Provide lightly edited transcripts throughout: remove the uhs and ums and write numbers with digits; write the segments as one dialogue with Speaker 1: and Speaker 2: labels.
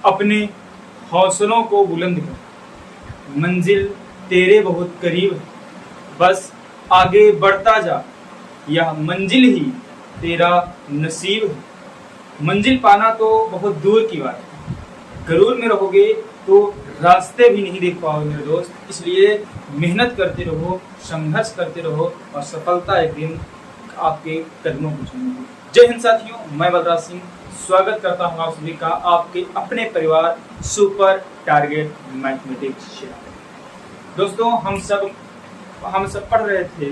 Speaker 1: अपने हौसलों को बुलंद कर, मंजिल तेरे बहुत करीब है, बस आगे बढ़ता जा, यह मंजिल ही तेरा नसीब है। मंजिल पाना तो बहुत दूर की बात है, गरूर में रहोगे तो रास्ते भी नहीं देख पाओगे मेरे दोस्त। इसलिए मेहनत करते रहो, संघर्ष करते रहो और सफलता एक दिन आपके कदमों को चूमेगी। जय हिंद साथियों, मैं बलराज सिंह स्वागत करता हूं आप सभी का आपके अपने परिवार सुपर टारगेट मैथमेटिक्स चैनल। दोस्तों हम सब पढ़ रहे थे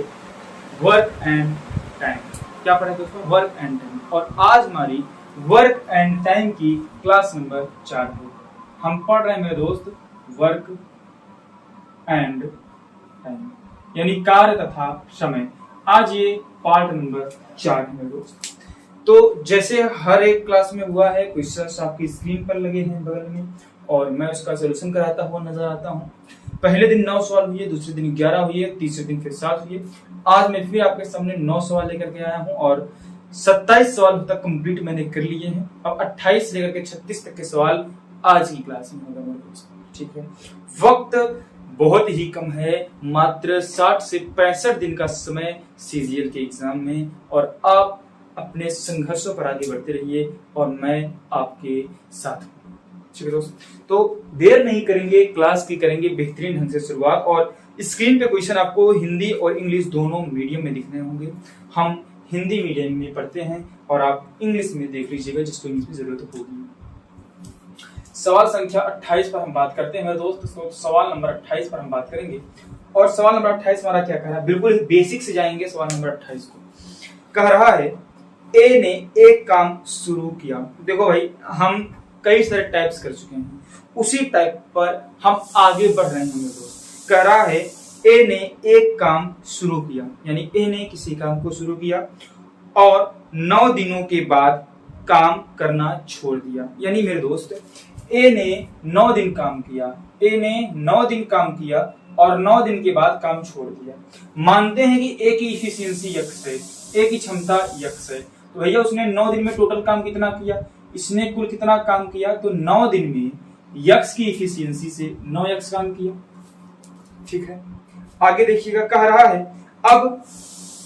Speaker 1: वर्क एंड टाइम। क्या पढ़े दोस्तों? Work and time. और आज हमारी वर्क एंड टाइम की क्लास नंबर 4 है। हम पढ़ रहे हैं मेरे दोस्त वर्क एंड टाइम यानी कार्य तथा समय। आज ये पार्ट नंबर 4 है मेरे दोस्त। तो जैसे हर एक क्लास में हुआ है, क्वेश्चंस आपकी स्क्रीन पर लगे हैं बगल में और मैं उसका सोल्यूशन कराता हुआ नजर आता हूँ। पहले दिन 9 सवाल हुए, दूसरे दिन 11 हुए, तीसरे दिन फिर 7 हुए। आज मैं फिर आपके सामने 9 सवाल लेकर के आया हूँ और 27 सवाल तक कंप्लीट मैंने कर लिए हैं। अब 28 लेकर के 36 तक के सवाल आज की क्लास में होगा मेरे दोस्त। ठीक है, वक्त बहुत ही कम है, मात्र 60 से 65 दिन का समय सीजीएल के एग्जाम में, और आप अपने संघर्षों पर आगे बढ़ते रहिए और मैं आपके साथ हूं। ठीक है दोस्त, तो देर नहीं करेंगे, क्लास की करेंगे बेहतरीन ढंग से शुरुआत। और स्क्रीन पे क्वेश्चन आपको हिंदी और इंग्लिश दोनों मीडियम में दिखने होंगे। हम हिंदी मीडियम में पढ़ते हैं और आप इंग्लिश में देख लीजिएगा जिसको इंग्लिश में जरूरत होगी। सवाल संख्या 28 पर हम बात करते हैं मेरे दोस्त। सवाल नंबर 28 पर हम बात करेंगे और सवाल नंबर 28 हमारा क्या कह रहा है, बिल्कुल बेसिक से जाएंगे। सवाल नंबर 28 को कह रहा है ए ने एक काम शुरू किया। देखो भाई, हम कई सारे टाइप्स कर चुके हैं, उसी टाइप पर हम आगे बढ़ रहे हैं मेरे दोस्त। कह रहा है ए ने एक काम शुरू किया, यानी ए ने किसी काम को शुरू किया और 9 दिनों के बाद काम करना छोड़ दिया। यानी मेरे दोस्त ए ने 9 दिन काम किया, ए ने 9 दिन काम किया और 9 दिन के बाद काम छोड़ दिया। मानते हैं कि ए की इफिशियंसी यक्स है, ए की क्षमता यक्स है, तो भैया उसने 9 दिन में टोटल काम कितना किया, इसने कुल कितना काम किया, तो 9 दिन में यक्स की इफिशियंसी से 9 यक्स काम किया। ठीक है, आगे देखिएगा, कह रहा है अब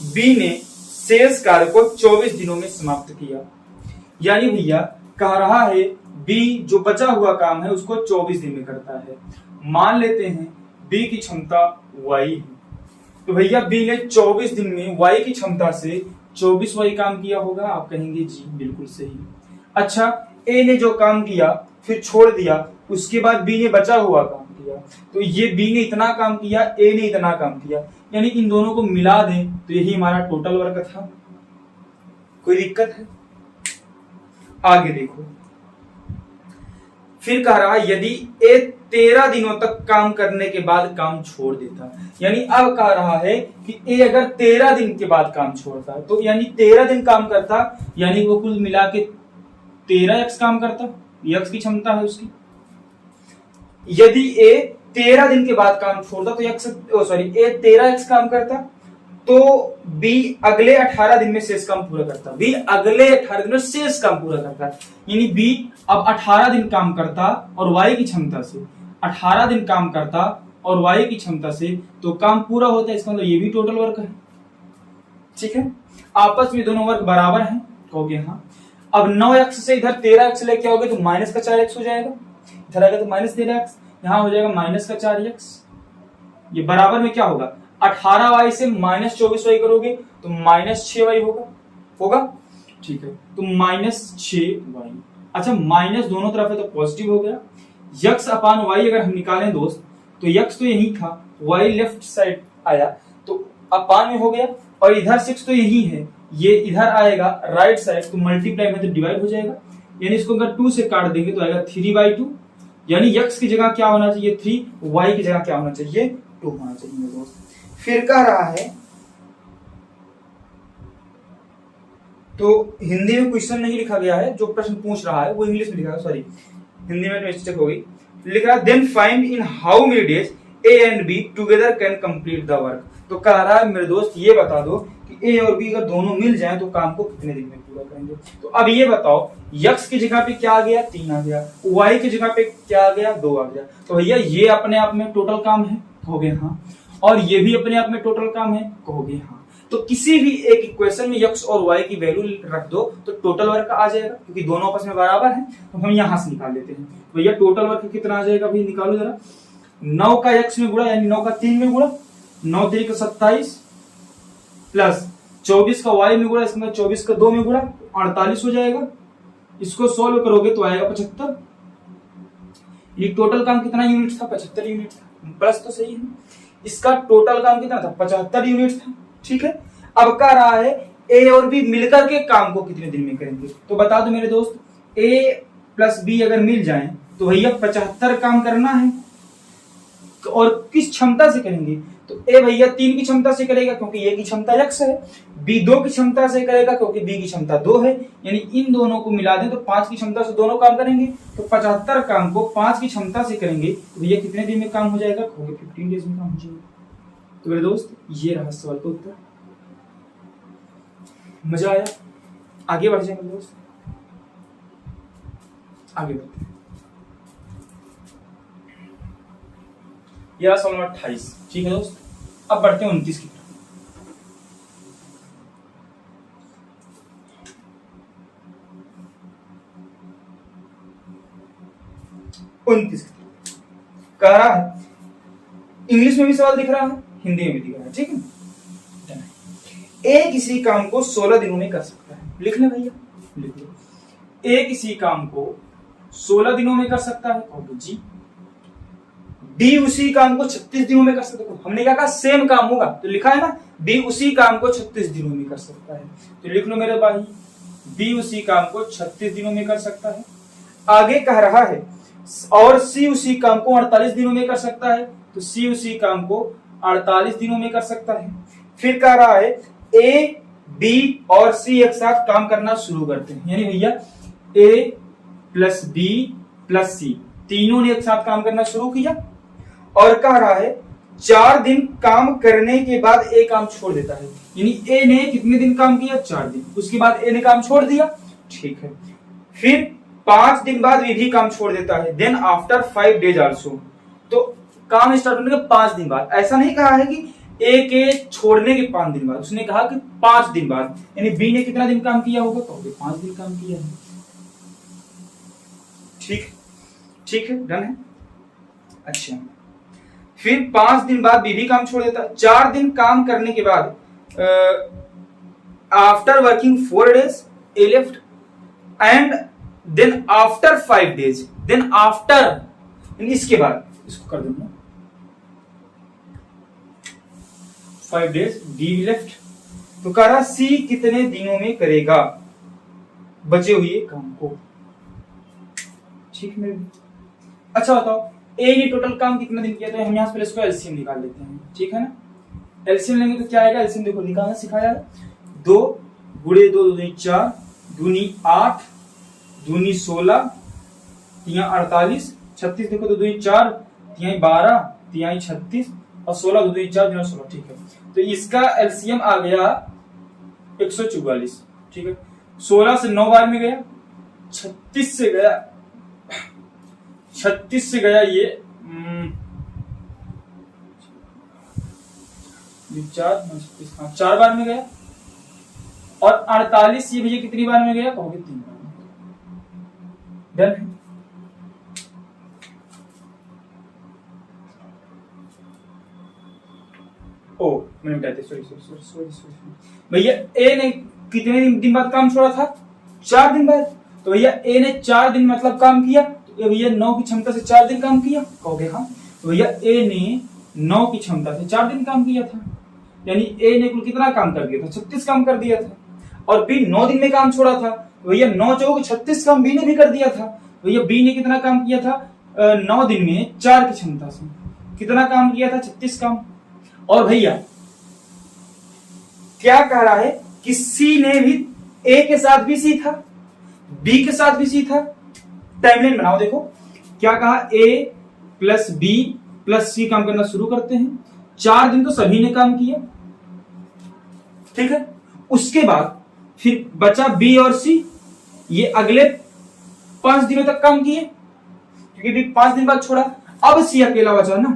Speaker 1: बी ने शेष कार्य को 24 दिनों में समाप्त किया। यानी भैया कह रहा है बी जो बचा हुआ काम है उसको 24 दिन में करता है। मान लेते हैं बी की क्षमता y है, तो भैया बी ने 24 दिन में y की क्षमता से 24 y काम किया होगा। आप कहेंगे जी बिल्कुल सही। अच्छा, ए ने जो काम किया फिर छोड़ दिया, उसके बाद बी ने बचा हुआ काम किया, तो ये बी ने इतना काम किया, ए ने इतना काम किया, यानी इन दोनों को मिला दें तो यही हमारा टोटल वर्क था। कोई दिक्कत है? आगे देखो, फिर कह रहा है यदि ए 13 दिनों तक काम करने के बाद काम छोड़ देता, यानी अब कह रहा है कि ए अगर 13 दिन के बाद काम छोड़ता तो यानी 13 दिन काम करता, यानी वो कुल मिला के 13 एक्स काम करता, एक्स की क्षमता है उसकी। यदि ए 13 दिन के बाद काम छोड़ता तो ए 13 एक्स काम करता, तो बी अगले 18 दिन में शेष काम पूरा करता। बी अगले 18 दिन में शेष काम पूरा करता, यानी बी अब 18 दिन काम करता और वाई की क्षमता से 18 दिन काम करता और वाई की क्षमता से तो काम पूरा होता है। इसका मतलब ये भी टोटल वर्क है। ठीक है, आपस में दोनों वर्क बराबर हैं, कहोगे हाँ। अब 9x से इधर 13x लेके आओगे तो माइनस का 4x हो जाएगा, इधर आएगा तो माइनस 13x, यहां हो जाएगा माइनस का 4x। ये बराबर में क्या होगा, 18y से माइनस 24y करोगे तो माइनस 6y होगा। ठीक है, तो माइनस 6y। अच्छा, माइनस दोनों तरफ है तो पॉजिटिव हो गया। यक्स अपान वाई अगर हम निकालें दोस्त तो यक्स तो यही था, वाई लेफ्ट साइड आया तो अपान में हो गया, और इधर 6 तो यही है, ये इधर आएगा राइट साइड तो मल्टीप्लाई में तो डिवाइड हो जाएगा। यानी इसको अगर 2 से काट देंगे तो आएगा 3/2, यानी यक्स की जगह क्या होना चाहिए 3, वाई की जगह क्या होना चाहिए 2 होना चाहिए दोस्त। फिर कह रहा है, तो हिंदी में क्वेश्चन नहीं लिखा गया है, जो प्रश्न पूछ रहा है वो इंग्लिश में लिखा है, सॉरी हिंदी में मिस्टेक हो गई। लिख रहा है then find in how many days A and B together can complete the work. तो कह रहा है मेरे दोस्त ये बता दो कि ए और बी अगर दोनों मिल जाएं तो काम को कितने दिन में पूरा करेंगे। तो अब ये बताओ, x की जगह पे क्या आ गया, 3 आ गया, y की जगह पे क्या आ गया, 2 आ गया। तो भैया ये अपने आप में टोटल काम है, कहोगे हाँ, और ये भी अपने आप में टोटल काम है, कहोगे हाँ। तो किसी भी एक इक्वेशन में x और y की वैल्यू रख दो तो टोटल वर्क आ जाएगा, क्योंकि दोनों आपस में बराबर है। तो हम यहां से निकाल लेते हैं। भैया टोटल वर्क कितना आ जाएगा, भाई निकालो जरा। 9 का x में गुणा यानी 9 का 3 में गुणा, 9 3 का 27 प्लस 24 का y में गुणा, इसमें 24 का 2 में गुणा, 48 हो जाएगा। इसको सोल्व करोगे तो आएगा 75। ये टोटल काम कितना यूनिट था, 75 यूनिट था। प्लस तो सही है, इसका टोटल काम कितना था, 75 यूनिट था। ठीक है, अब कह रहा है ए और बी मिलकर के काम को कितने दिन में करेंगे। तो बता दो मेरे दोस्त, ए प्लस बी अगर मिल जाए तो भैया 75 काम करना है, और किस क्षमता से करेंगे। तो ए भैया 3 की क्षमता से करेगा क्योंकि ए की क्षमता x है, बी 2 की क्षमता से करेगा क्योंकि बी की क्षमता 2 है, यानी इन दोनों को मिला दें तो 5 की क्षमता से दोनों काम करेंगे। तो 75 काम को 5 की क्षमता से करेंगे तो भैया कितने दिन में काम हो जाएगा, 15 डेज में काम हो जाएगा। तो मेरे दोस्त ये रहा सवाल का उत्तर। मजा आया, आगे बढ़ जाएंगे दोस्त, आगे बढ़ते हैं। यह सवाल नंबर 28। ठीक है दोस्त, अब बढ़ते हैं 29 की तरफ। 29 कह रहा है, इंग्लिश में भी सवाल दिख रहा है, हिंदी में भी दिख रहा है। ठीक है, ए किसी काम को 16 दिनों में कर सकता है। लिख ले भैया, लिख लो। ए किसी काम को 16 दिनों में कर सकता है, और जी बी उसी काम को 36 दिनों में कर सकता है। हमने क्या कहा, सेम काम होगा, तो लिखा है ना, बी उसी काम को 36 दिनों में कर सकता है। तो लिख लो मेरे भाई, बी उसी काम को 36 दिनों में कर सकता है। आगे कह रहा है, और सी उसी काम को 48 दिनों में कर सकता है। तो सी उसी काम को 48 दिनों में कर सकता है। फिर कह रहा है, ए बी और सी एक साथ काम करना शुरू करते हैं, यानी भैया ए प्लस बी प्लस सी तीनों ने एक साथ काम करना शुरू किया, और कह रहा है 4 दिन काम करने के बाद ए काम छोड़ देता है। यानी ए ने कितने दिन काम किया, 4 दिन, उसके बाद ए ने काम छोड़ दिया। ठीक है, फिर 5 दिन बाद ये भी काम छोड़ देता है। देन आफ्टर 5 डेज आल्सो, तो काम स्टार्ट होने के 5 दिन बाद। ऐसा नहीं कहा है कि ए के छोड़ने के 5 दिन बाद, उसने कहा कि 5 दिन बाद, यानी बी ने कितना दिन काम किया होगा, तो 5 दिन काम किया है। ठीक, ठीक है, डन है। अच्छा, फिर 5 दिन बाद बी भी काम छोड़ देता है। 4 दिन काम करने के बाद after working 4 days A left, and then after 5 days, then after इसके बाद, इसको कर दूंगा 5 डेज बी लेफ्ट। तो कह रहा सी कितने दिनों में करेगा बचे हुए काम को। ठीक है, अच्छा बताओ, ए ने टोटल काम कितना दिन किया, तो हम यहां से पहले इसको एलसीएम निकाल लेते हैं। ठीक है ना, एलसीएम लेंगे तो क्या आएगा, एलसीएम देखो निकालना सिखाया है। 2 गुणे 2 दूनी 4, दूनी 8, दूनी 16, तिया 48, 36 देखो तो दूनी 4, तिया 12, तिया 36, और 16 दूनी 4 तिया 16। ठीक है, तो इसका एलसीएम आ गया 144। ठीक है, 16 से 9 बार में गया, 36 से गया, 36 से गया ये 4 बार में गया, और 48 ये भैया कितनी बार में गया, कहोगे 3 बार में। डन है। ओ मैंने बताया, सॉरी भैया, ए ने कितने दिन बाद काम छोड़ा था, 4 दिन बाद। तो भैया ए ने 4 दिन मतलब काम किया, तो भैया 9 की क्षमता से 4 दिन काम किया, कहोगे हाँ। तो भैया ए ने 9 की क्षमता से 4 दिन काम किया था, यानी ए ने कुल कितना काम कर दिया था, 36 काम कर दिया था। और बी 9 दिन में काम छोड़ा था, तो भैया 9 चौक 36 काम बी ने भी कर दिया था। भैया बी ने कितना काम किया था, 9 दिन में 4 की क्षमता से कितना काम किया था, 36 काम। और भैया क्या कह रहा है कि सी ने भी ए के साथ भी सी था, बी के साथ भी सी था। टाइमलाइन बनाओ, देखो क्या कहा, ए प्लस बी प्लस सी काम करना शुरू करते हैं। 4 दिन तो सभी ने काम किया, ठीक है। उसके बाद फिर बचा बी और सी, ये अगले 5 दिनों तक काम किए क्योंकि बी 5 दिन बाद छोड़ा। अब सी अकेला बचा ना,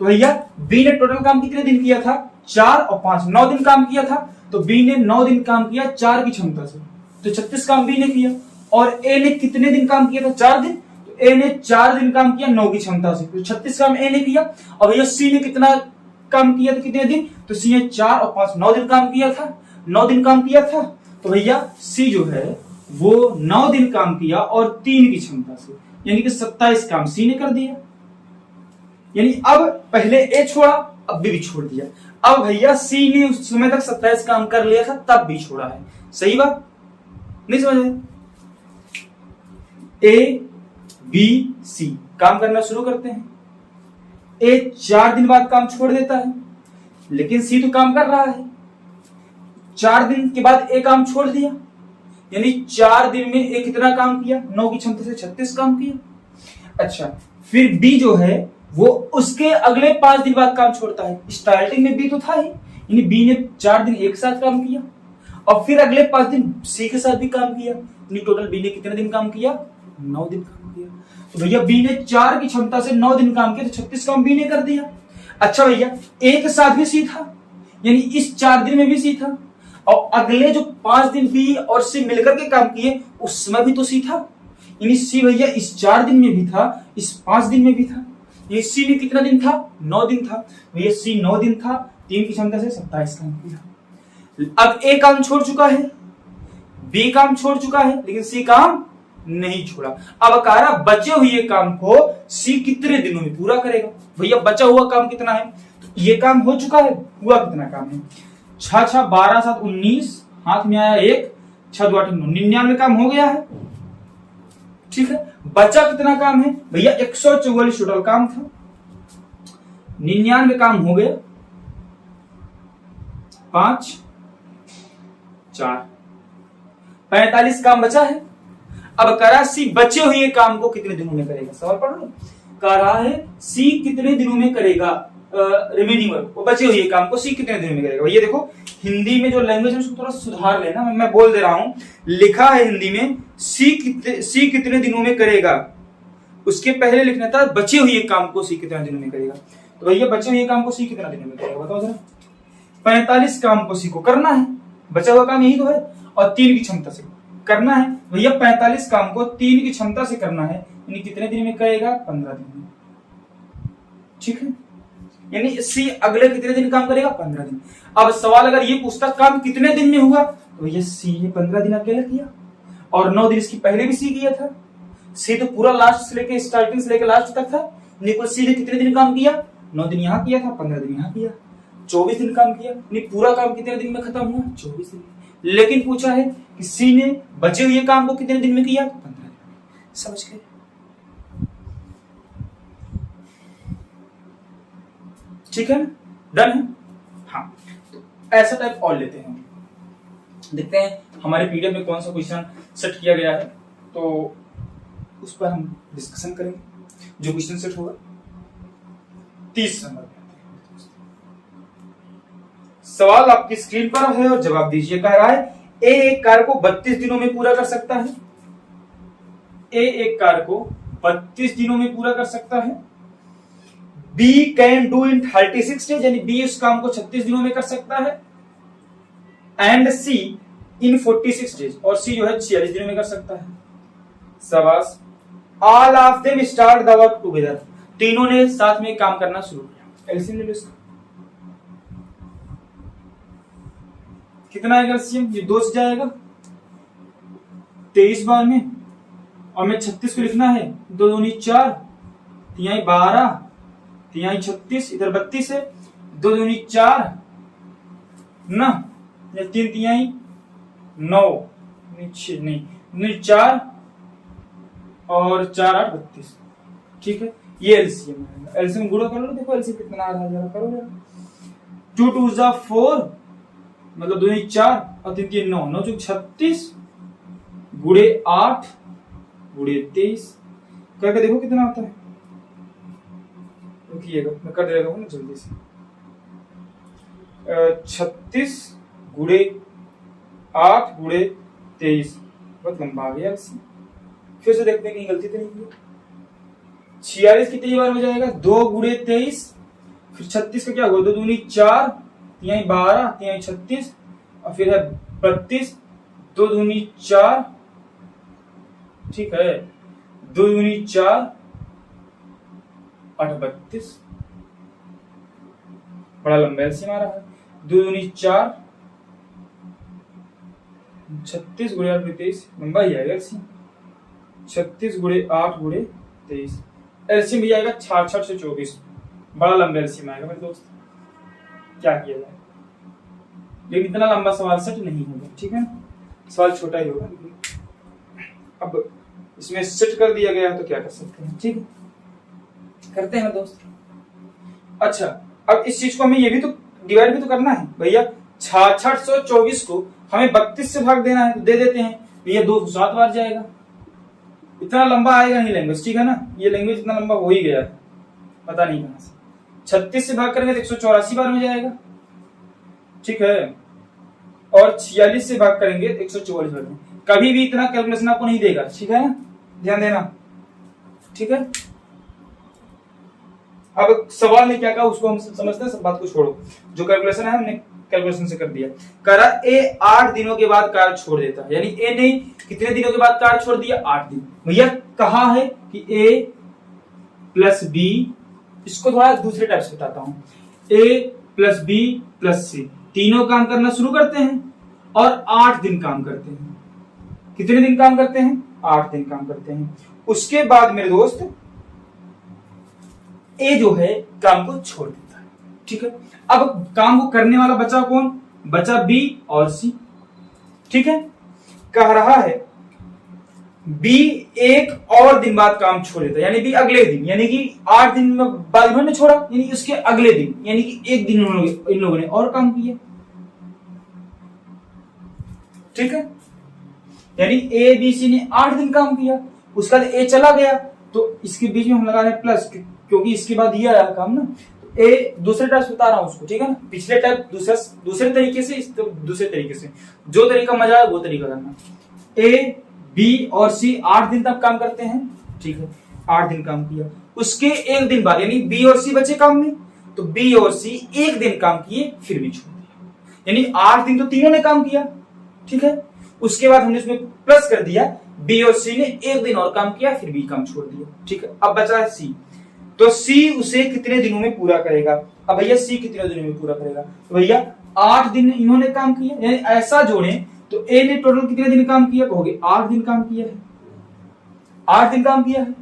Speaker 1: तो भैया बी ने टोटल काम कितने दिन किया था, 4 और 5 9 दिन काम किया था। तो बी ने 9 दिन काम किया 4 की क्षमता से, तो 36 काम बी ने किया। और ए ने कितने दिन काम किया था, 4 दिन, तो ए ने 4 दिन काम किया 9 की क्षमता से, तो 36 काम ए ने किया। और भैया सी ने कितना काम किया था, कितने दिन, तो सी ने 4 और 5 9 दिन काम किया था, 9 दिन काम किया था। तो भैया सी जो है वो 9 दिन काम किया और 3 की क्षमता से, यानी कि 27 काम सी ने कर दिया। यानी अब पहले ए छोड़ा, अब बी भी छोड़ दिया। अब भैया सी ने उस समय तक 27 काम कर लिया था, तब बी छोड़ा है। सही बात, नहीं समझ में? ए बी सी काम करना शुरू करते हैं। ए 4 दिन बाद काम छोड़ देता है, लेकिन सी तो काम कर रहा है। 4 दिन के बाद ए काम छोड़ दिया, यानी 4 दिन में ए कितना काम किया, 9 की क्षमता से 36 काम किया। अच्छा, फिर बी जो है वो उसके अगले 5 दिन बाद काम छोड़ता है। स्टार्टिंग में बी तो था ही, यानी बी ने 4 दिन एक साथ काम किया और फिर अगले 5 दिन सी के साथ भी काम किया, यानी टोटल बी ने कितने दिन काम किया, 9 दिन काम किया। तो भैया बी ने 4 की क्षमता से 9 दिन काम किया, तो 36 काम बी ने कर दिया। अच्छा भैया एक साथ भी सी था, यानी इस 4 दिन में भी सी था, और अगले जो 5 दिन बी और सी मिलकर के काम किए उसमें भी तो सी था, यानी सी भैया इस 4 दिन में भी था, इस 5 दिन में भी था। ये सी ने कितना दिन था, 9 दिन था। भैया सी 9 दिन था, 3 की क्षमता से 27 काम किया। अब ए काम छोड़ चुका है, बी काम छोड़ चुका है, लेकिन सी काम नहीं छोड़ा। अब कह रहा बचे हुए काम को सी कितने दिनों में पूरा करेगा। भैया बचा हुआ काम कितना है, तो ये काम हो चुका है, हुआ कितना काम है, 6 6 12 7 19, हाथ में आया 1, 6 2 8 9, 99 काम हो गया है। ठीक है, बचा कितना काम है भैया, 144 टोटल काम था, 99 काम हो गया, 5 4 45 काम बचा है। अब कह रहा सी बचे हुए काम को कितने दिनों में करेगा, सवाल पढ़ लो। कह रहा है सी कितने दिनों में करेगा, रिमेनिंग वर्क वो बचे हुए काम को सी कितने दिनों में करेगा। ये देखो हिंदी में जो लैंग्वेज है उसको थोड़ा सुधार लेना, मैं बोल दे रहा हूं, लिखा है हिंदी में सी कितने दिनों में करेगा, उसके पहले लिखना था बचे हुए काम को सी कितने दिनों में करेगा। तो भैया बचे हुए काम को सी कितने दिनों में करेगा, बताओ जरा। 45 काम को सी को करना है, बचा हुआ काम यही तो है, और 3 की क्षमता से करना है। भैया 45 काम को 3 की क्षमता से करना है, यानी कितने दिन में करेगा, 15 दिन में। ठीक है, यानी सी अगले कितने दिन काम करेगा, 15 दिन। अब सवाल अगर ये पूछता काम कितने दिन में हुआ, तो ये सी ने 15 दिन अकेले किया, और 9 दिन इसकी पहले भी सी किया था। सी तो पूरा लास्ट से लेके स्टार्टिंग से लेके लास्ट तक था, निकोल सी ने कितने दिन काम किया, 9 दिन यहाँ किया था, 15 दिन यहाँ किया, 24 दिन काम किया। नहीं पूरा काम कितने दिन में खत्म हुआ, 24 दिन। लेकिन पूछा है कि सी ने बचे हुए काम को कितने दिन में किया, 15 दिन में। समझ गए? ठीक है ना, डन है। हाँ, तो ऐसा टाइप और लेते हैं, देखते हैं हमारे पीडीएफ में कौन सा क्वेश्चन सेट किया गया है, तो उस पर हम डिस्कशन करेंगे। जो क्वेश्चन सेट होगा 30 नंबर पे। सवाल आपकी स्क्रीन पर है और जवाब दीजिए। कह रहा है ए एक कार्य को 32 दिनों में पूरा कर सकता है। ए एक कार्य को 32 दिनों में पूरा कर सकता है। B can do in 36 days, यानी बी उस काम को 36 दिनों में कर सकता है। एंड सी इन 46 डेज, और सी जो है 46 दिनों में कर सकता है। शाबाश। All of them start the work together, तीनों ने साथ में काम करना शुरू किया। एलसीएम ले लो इसका, कितना आएगा एलसीएम, ये 2 से जाएगा 23 बार में, और मैं 36 को लिखना है, 2 दूनी 4, 3 12, 3 36, इधर 32 है, 2 दूनी 4 ना, 3 3 9, नहीं 4 और 4 8 32। ठीक है, ये एलसीएम है। एलसीएम गुणा कर लो, देखो एलसीएम कितना आ रहा है, जरा करो जरा। 2 2 जा 4, मतलब 2 4 और 3 3 9, 9 चौक 36 गुड़े 8 गुड़े 23 करके देखो कितना आता है। रुकिएगा मैं कर देगा ना जल्दी से। 36 गुणे 8 गुणे 23, बहुत लंबा आ गया एलसीएम। फिर से देखते हैं कहीं गलती तो नहीं की। 46 कितनी बार में जाएगा, 2 गुणे 23, फिर 36 का क्या होगा, 2 दूनी 4, यहीं 12, यहीं 36, और फिर है 32, 2 दूनी 4, ठीक है, 2 दूनी 4, 8 32, बड़ा लंबा एलसीएम आ रहा है। 2 दूनी 4, 36 गुणे 8 23, लंबा ही आएगा एलसीएम। 36 गुणे 8 गुणे 23, एलसीएम भी आएगा 66 से 24, बड़ा लंबा एलसीएम आएगा मेरे दोस्त। क्या किया जाए, लेकिन इतना लंबा सवाल सेट नहीं होगा, ठीक है ना, सवाल छोटा ही होगा। अब इसमें सेट कर दिया गया तो क्या कर सकते हैं, ठीक है, करते हैं दोस्त। अच्छा, अब इस चीज को हमें ये भी तो डिवाइड भी तो करना है भैया। 6624 को हमें 32 से भाग देना है, तो दे देते हैं भैया, 207 बार जाएगा। इतना लंबा आएगा नहीं लैंग्वेज, ठीक है ना, ये लैंग्वेज इतना लंबा हो ही गया है, पता नहीं कहां से। 36 से भाग करेंगे तो 184 बार में जाएगा, ठीक है, और 46 से भाग करेंगे तो 144 बार में। कभी भी इतना कैलकुलेशन आपको नहीं देगा, ठीक है ना, ध्यान देना, ठीक है। अब सवाल ने क्या कहा उसको हम समझते हैं, सब बात को छोड़ो, जो कैलकुलेशन है हमने कैलकुलेशन से कर दिया। करा ए 8 दिनों के बाद कार्य छोड़ देता है, यानी ए ने कितने दिनों के बाद कार्य छोड़ दिया, 8 दिन। भैया कहा है कि ए प्लस बी, इसको थोड़ा दूसरे टाइप से बताता हूं, ए प्लस बी प्लस सी तीनों काम करना शुरू करते हैं और 8 दिन काम करते हैं। कितने दिन काम करते हैं, 8 दिन काम करते हैं। उसके बाद मेरे दोस्त ए जो है काम को छोड़ देता है, ठीक है। अब काम को करने वाला बचा कौन, बचा बी और सी, ठीक है। कह रहा है बी एक और दिन बाद काम छोड़ देता है, यानी बी अगले दिन, यानी कि 8 दिन बाद इन्होंने छोड़ा, यानी उसके अगले दिन, यानी कि एक दिन इन लोगों ने और काम किया, ठीक है। यानी ए बी सी ने 8 दिन काम किया, उसका ए चला गया, तो इसके बीच में हम लगा रहे हैं प्लस, क्योंकि इसके बाद ये आया काम ना। तो ए दूसरे टाइप से बता रहा हूं उसको, ठीक है ना, पिछले टाइप दूसरे तरीके से, इस दूसरे तरीके से, जो तरीका मजा है वो तरीका करना। ए बी और सी 8 दिन तक काम करते हैं, ठीक है, 8 दिन काम किया। उसके एक दिन बाद, यानी बी और सी बचे काम में, तो बी और सी एक दिन काम किए फिर भी छोड़ दिया, यानी 8 दिन तो तीनों ने काम किया, ठीक है। उसके बाद हमने उसमें प्लस कर दिया, बी और सी ने एक दिन और काम किया फिर भी काम छोड़ दिया, ठीक है। अब बचा है सी, तो सी उसे कितने दिनों में पूरा करेगा। अब भैया सी कितने दिनों में पूरा करेगा, तो भैया 8 दिन इन्होंने काम किया, यानी ऐसा जोड़े तो ए ने टोटल कितने दिन काम किया, कहोगे 8 दिन काम किया है, 8 दिन काम किया है।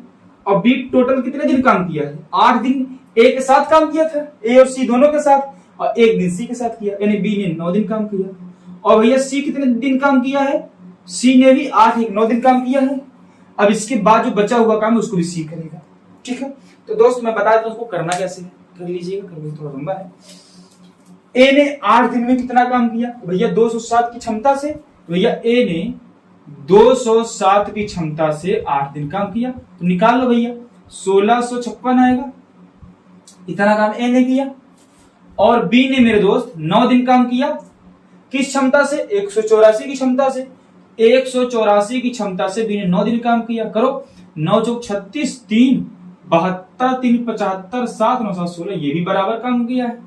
Speaker 1: और बी टोटल कितने दिन काम किया है, 8 दिन ए के साथ काम किया था, ए और सी दोनों के साथ, और एक दिन सी के साथ किया, यानी बी ने 9 दिन काम किया। और भैया सी कितने दिन काम किया है, सी ने भी 8 1 9 दिन काम किया है। अब इसके बाद जो बचा हुआ काम है उसको भी सी करेगा, ठीक है। तो दोस्त मैं बता देता हूं उसको करना कैसे है, कर लीजिएगा, कर थोड़ा लंबा है। ए ने 8 दिन में कितना काम किया, भैया 207 की क्षमता से, भैया ए ने 207 की क्षमता से 8 दिन काम किया, तो निकाल लो भैया 1656 आएगा, इतना काम ए ने किया। और बी ने मेरे दोस्त 9 दिन काम किया, किस क्षमता से, 184 की क्षमता से, 184 की क्षमता से बी ने 9 दिन काम किया। करो 9 चौक 36, 3 72, 3 75, 7 9 7 16, ये भी बराबर काम किया है,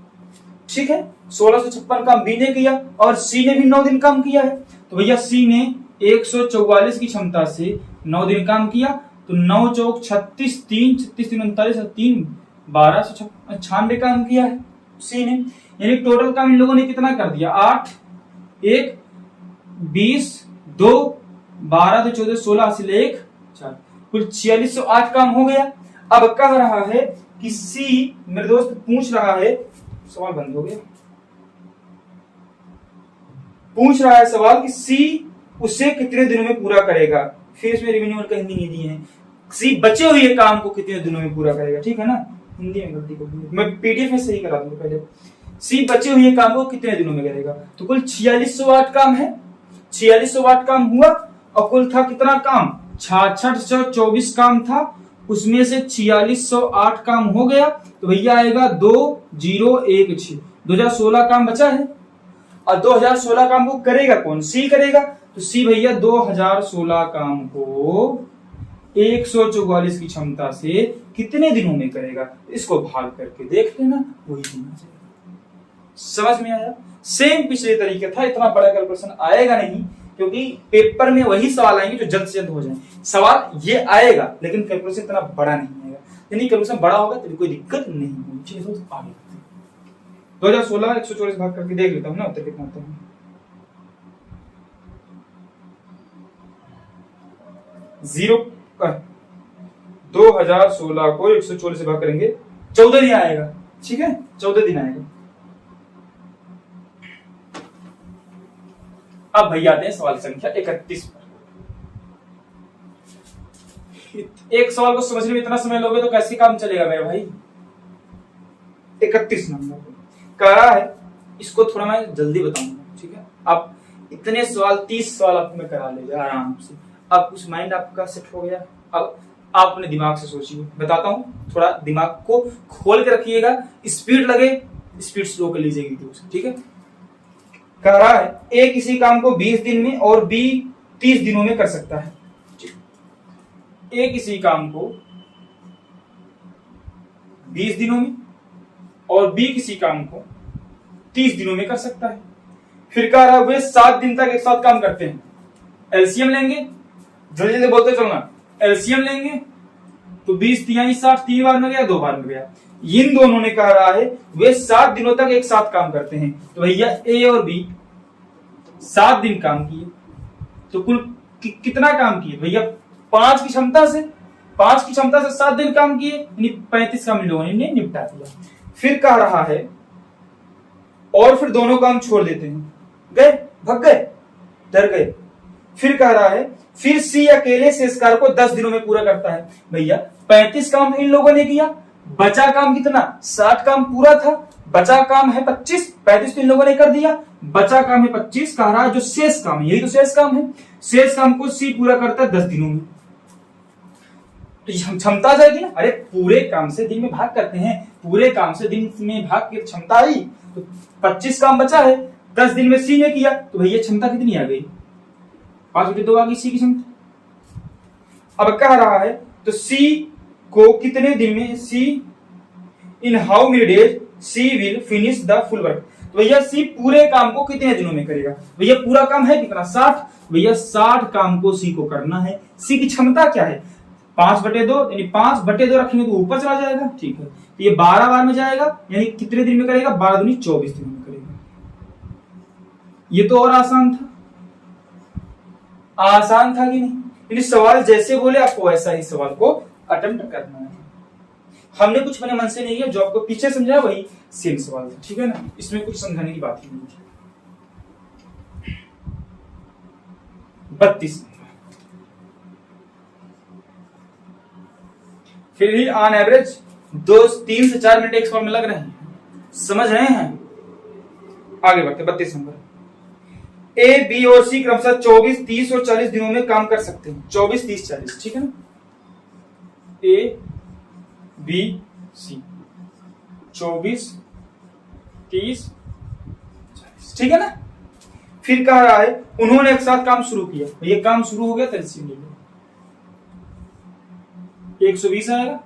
Speaker 1: ठीक है। 1656 काम बी ने किया और सी ने भी 9 दिन काम किया है, तो भैया सी ने 144 की क्षमता से 9 दिन काम किया, तो 9 चौक 36, 3 36 3 39, 3 1296 काम किया है सी ने। यानी टोटल काम इन लोगों ने कितना कर दिया, 8 1 20 2 12 2 14 16 हासिल 1 4, कुल 4608 काम हो गया। अब कह रहा है कि सी, मेरे दोस्त पूछ रहा है, सवाल बंद हो गया, पूछ रहा है सवाल कि सी उसे कितने दिनों में पूरा करेगा। फिर इसमें रिवेन्यू का हिंदी नहीं दिए हैं, सी बचे हुए काम को कितने दिनों में पूरा करेगा, ठीक है ना, हिंदी में गलती को मैं पीडीएफ में सही करा दूंगा पहले। सी बचे हुए काम को कितने दिनों में करेगा, तो कुल 4608 काम है, 4608 काम हुआ, और कुल था कितना काम, 6624 काम था, उसमें से 4608 काम हो गया, तो भैया आएगा 2016, 2016 काम बचा है। और 2016 काम को करेगा कौन? सी करेगा। तो सी भैया 2016 काम को 144 की क्षमता से कितने दिनों में करेगा? इसको भाग करके देख लेना, वही दिन आ जाएगा। समझ में आया? सेम पिछले तरीके था, इतना बड़ा कैलकुलेशन आएगा नहीं, क्योंकि पेपर में वही सवाल आएंगे जो जल्द से जल्द हो जाए। सवाल ये आएगा लेकिन कैलकुलेशन इतना बड़ा नहीं आएगा, यानी कैलकुलेशन बड़ा होगा तो कोई दिक्कत नहीं होगी। चलिए दोस्त आगे 2016 144 भाग करके देख लेता हूँ ना, उत्तर कितना आता है। 2016 को 144 से भाग करेंगे, 14 दिन आएगा। ठीक है, 14 दिन आएगा। अब भैया आते हैं सवाल संख्या 31 पर। एक सवाल को समझने में इतना समय लोगे तो कैसे काम चलेगा मेरे भाई। 31 नंबर कह रहा है, इसको थोड़ा मैं जल्दी बताऊंगा। ठीक है, आप इतने सवाल 30 सवाल आप में करा ले आराम से। अब कुछ माइंड आपका सेट हो गया, अब आप अपने दिमाग से सोचिए। बताता हूं, थोड़ा दिमाग को खोल के रखिएगा, स्पीड लगे स्पीड स्लो कर लीजिएगी दोस्त। ठीक है, कह रहा है ए किसी काम को 20 दिन में और बी 30 दिनों में कर सकता है। ए किसी काम को 20 दिनों में और बी किसी काम को 30 दिनों में कर सकता है। फिर कह रहा है वे 7 दिन तक एक साथ काम करते हैं। एलसीएम लेंगे, जल्दी जल्दी बोलते चलना। एलसीएम लेंगे तो 20 तिहाई 60, 3 बार में गया, 2 बार में गया। इन दोनों ने कह रहा है वे 7 दिनों तक एक साथ काम करते हैं। तो भैया ए और बी 7 दिन काम किए, तो कुल कितना काम किए भैया? 5 की क्षमता से 7 दिन काम किए, यानी 35 काम इन लोगों ने निपटा दिया। फिर कह रहा है और फिर दोनों काम छोड़ देते हैं, गए भग गए, डर गए। फिर कह रहा है फिर सी अकेले शेष कार्य को 10 दिनों में पूरा करता है। भैया 35 काम इन लोगों ने किया, बचा काम कितना? 60 काम पूरा था, बचा काम है 25, 35 तो इन लोगों ने कर दिया, बचा काम है 25। कह रहा है जो शेष काम है, यही तो शेष काम है, शेष काम को सी पूरा करता है 10 दिनों में। तो क्षमता जाएगी ना, अरे पूरे काम से दिन में भाग करते हैं, पूरे काम से दिन में भाग की क्षमता आई, तो 25 काम बचा है, 10 दिन में सी ने किया, तो भैया क्षमता कितनी आ गई? 5/2 आ गई सी की क्षमता। अब कह रहा है तो सी को कितने दिन में, C in how many days C will finish the full work. तो भैया सी पूरे काम को कितने दिनों में करेगा? भैया पूरा काम है कितना? 60। भैया 60 काम को सी को करना है। सी की क्षमता क्या है? 5/2, यानी 5/2 रखेंगे तो ऊपर चला जाएगा। ठीक है, तो ये 12 बार में जाएगा, यानी कितने दिन में करेगा? 12 दूनी 24 दिनों में करेगा। ये तो और आसान था, आसान था कि नहीं? यानी सवाल जैसे बोले आपको वैसा ही सवाल को अटेम्प्ट करना है। हमने कुछ अपने मन से नहीं किया, जो आपको पीछे समझाया वही सेम सवाल था। ठीक है ना, इसमें कुछ समझाने की बात ही नहीं थी। 32 फिर भी ऑन एवरेज 3 से 4 मिनट एक सवाल में लग रहे हैं, समझ रहे हैं? आगे बढ़ते 32 नंबर। ए बी और सी क्रमशः 24, 30 और 40 दिनों में काम कर सकते हैं। 24, 30, 40, ठीक है ना? ए बी सी 24, 30, 40, ठीक है ना? फिर कह रहा है उन्होंने एक साथ काम शुरू किया, ये काम शुरू हो गया तो एलसीएम ले लो, 120 आएगा।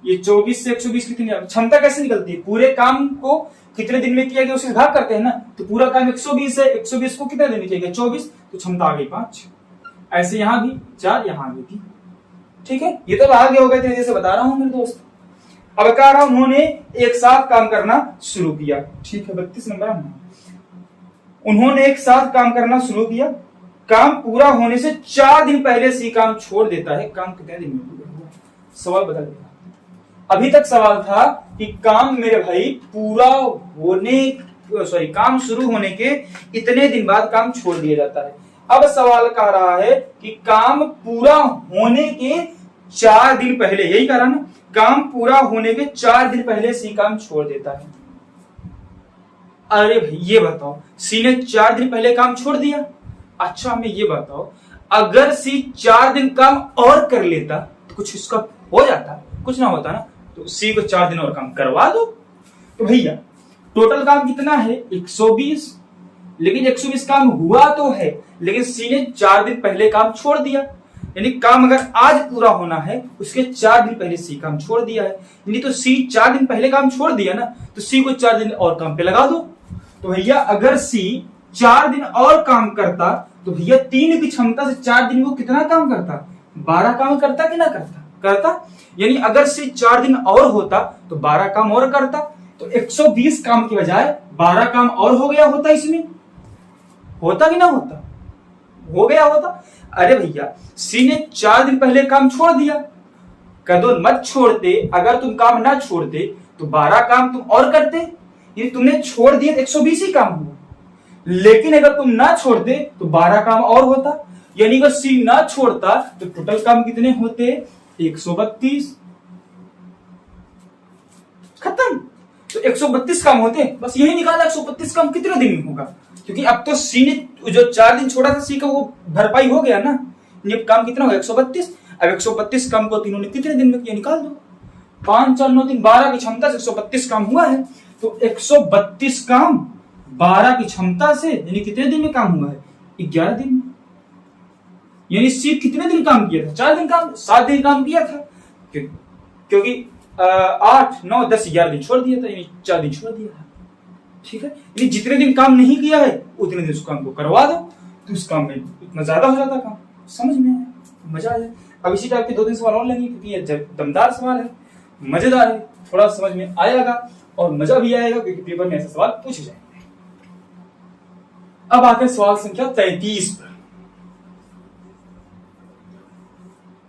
Speaker 1: ये 24 से 120 कितनी आएगी? क्षमता कैसे निकलती है? पूरे काम को कितने दिन में किया गया उसे भाग करते हैं ना, तो पूरा काम 120 है, 120 को कितने दिन में किया गया? 24, तो क्षमता आ गई 5। ऐसे यहां भी 4, यहां भी थी। ठीक है, ये तो आगे हो गए थे, जैसे बता रहा हूं मेरे दोस्त। अब कह रहा हूं उन्होंने एक साथ काम करना शुरू किया। ठीक है, 32 नंबर। उन्होंने एक साथ काम करना शुरू किया, काम पूरा होने से 4 दिन पहले सी काम छोड़ देता है। काम कितने दिन में पूरा हुआ? सवाल बदल गया। अभी तक सवाल था कि काम मेरे भाई पूरा होने, सॉरी, काम शुरू होने के इतने दिन बाद काम छोड़ दिया जाता है। अब सवाल कह रहा है कि काम पूरा होने के 4 दिन पहले, यही कह रहा ना, काम पूरा होने के 4 दिन पहले सी काम छोड़ देता है। अरे भाई ये बताओ, सी ने 4 दिन पहले काम छोड़ दिया। अच्छा हमें ये बताओ, अगर सी 4 दिन काम और कर लेता तो कुछ इसका हो जाता? कुछ ना होता ना। तो सी को 4 दिन और काम करवा दो। तो भैया टोटल काम कितना है? 120, लेकिन 120 काम हुआ तो है, लेकिन सी ने 4 दिन पहले काम छोड़ दिया। यानी काम अगर आज पूरा होना है उसके 4 दिन पहले सी काम छोड़ दिया है। यानी तो सी 4 दिन पहले काम छोड़ दिया ना, तो सी को 4 दिन और काम पे लगा दो। तो भैया अगर सी 4 दिन और काम करता तो भैया 3 की क्षमता से 4 दिन वो कितना काम करता? 12 काम करता कि ना करता। यानी अगर सी 4 दिन और होता तो 12 काम और करता, तो 120 काम की बजाय 12 काम और हो गया होता। इसमें होता कि ना होता? हो गया होता। अरे भैया सी ने 4 दिन पहले काम छोड़ दिया, कह दो मत छोड़ते, अगर तुम काम ना छोड़ते तो 12 काम तुम और करते। ये तुमने छोड़ दिए 120 ही काम हुआ, लेकिन अगर तुम ना छोड़ते तो 12 काम और होता। यानी अगर सी ना छोड़ता तो टोटल काम कितने होते? 132। खत्म। तो 132 काम होते, बस यही निकाला 132 काम कितने दिन में होगा, क्योंकि अब तो सी ने जो 4 दिन छोड़ा था सी का वो भरपाई हो गया ना। ये काम कितना होगा? 132। अब 132 काम को तीनों ने कितने दिन में किया? निकाल दो। 5 4 9 3 12 की क्षमता से 132 काम हुआ है, तो 132 काम 12 की क्षमता से यानी कितने दिन में काम हुआ है? 11 दिन में। यानी सी कितने दिन काम किया था? 4 दिन काम, 7 दिन काम किया था, क्योंकि 8 9 10 11 दिन छोड़ दिया था, यानी 4 दिन छोड़ दिया था। ठीक है, यानी जितने दिन काम नहीं किया है उतने दिन उस काम को करवा दो, तो उस काम में इतना ज्यादा हो जाता काम। समझ में आया? मजा आ जाए। अब इसी टाइप के 2 दिन सवाल और लेंगे, क्योंकि ये दमदार सवाल है, मजेदार है, थोड़ा समझ में आएगा और मजा भी आएगा, क्योंकि पेपर में ऐसे सवाल पूछे जाएंगे। अब आते हैं सवाल संख्या 33 पर।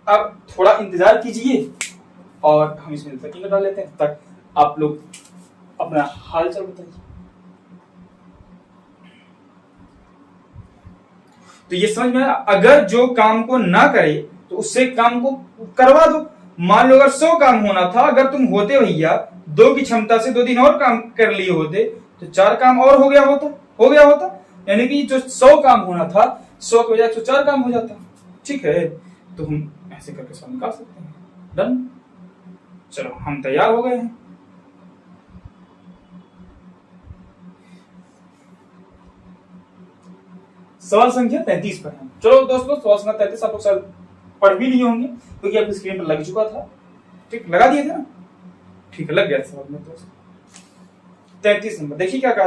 Speaker 1: अब थोड़ा इंतजार कीजिए और हम इसमें तकिंग डाल लेते हैं, तक आप लोग अपना हाल चाल बताइए। तो ये समझ में आया? अगर जो काम को ना करे तो उससे काम को करवा दो। मान लो अगर 100 काम होना था, अगर तुम होते भैया 2 की क्षमता से 2 दिन और काम कर लिए होते तो 4 काम और हो गया होता। यानी कि जो 100 काम होना था 100 की बजाय 104 काम हो जाता। ठीक है, तो हम ऐसे करके सवाल निकाल सकते हैं। डन। चलो हम तैयार हो गए हैं। सवाल संख्या 33 पर है। चलो दोस्तों, सवाल संख्या 33 आप लोग शायद पढ़ भी लिए होंगे, क्योंकि आपकी स्क्रीन पर लग चुका था। ठीक, लगा दिए थे ना? ठीक है, लग गया सवाल में। दोस्तों 33 नंबर देखिए क्या कह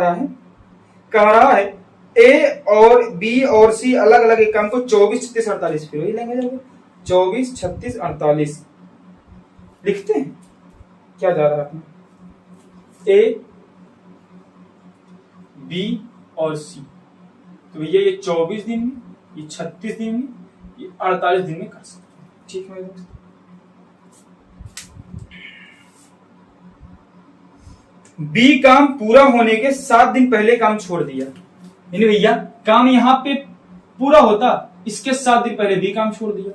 Speaker 1: रहा है ए और बी और सी अलग अलग एक काम को 24 36 48 फिर वही लेंगे जाएंगे 24 36 48 लिखते हैं। क्या जा रहा है अपना? ए बी और सी, तो भैया ये 24 दिन में, ये 36 दिन में, ये 48 दिन में कर सकते हैं। ठीक है दोस्तों, बी काम पूरा होने के 7 दिन पहले काम छोड़ दिया। यानी भैया काम यहां पे पूरा होता, इसके 7 दिन पहले बी काम छोड़ दिया।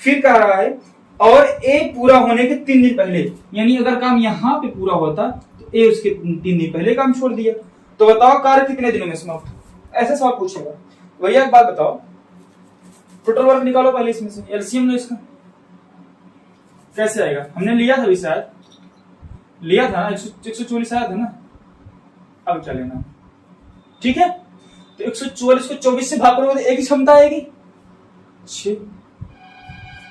Speaker 1: फिर कह रहा है और ए पूरा होने के 3 दिन पहले, यानी अगर काम यहां पे पूरा होता तो ए उसके 3 दिन पहले काम छोड़ दिया। तो बताओ कार्य कितने दिनों में समाप्त? ऐसे सवाल पूछेगा। भैया एक बात बताओ, टोटल वर्क निकालो पहले इसमें से, एलसीएम लो इसका। कैसे आएगा? हमने लिया था भी शायद, लिया था ना, 144 आया था ना। अब क्या लेना? ठीक है, तो 144 को 24 से भाग करोगे तो एक ही क्षमता आएगी 6।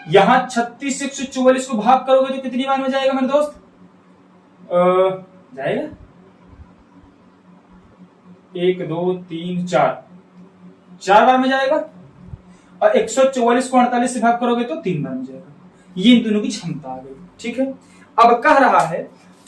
Speaker 1: यहां 36 से 144 को भाग करोगे तो कितनी बार में जाएगा मेरे दोस्त? जाएगा 1 2 3 4 बार में जाएगा। और 144 को 48 से भाग करोगे तो 3 बार में जाएगा। ये इन दोनों की क्षमता आ गई। ठीक है, अब कह रहा है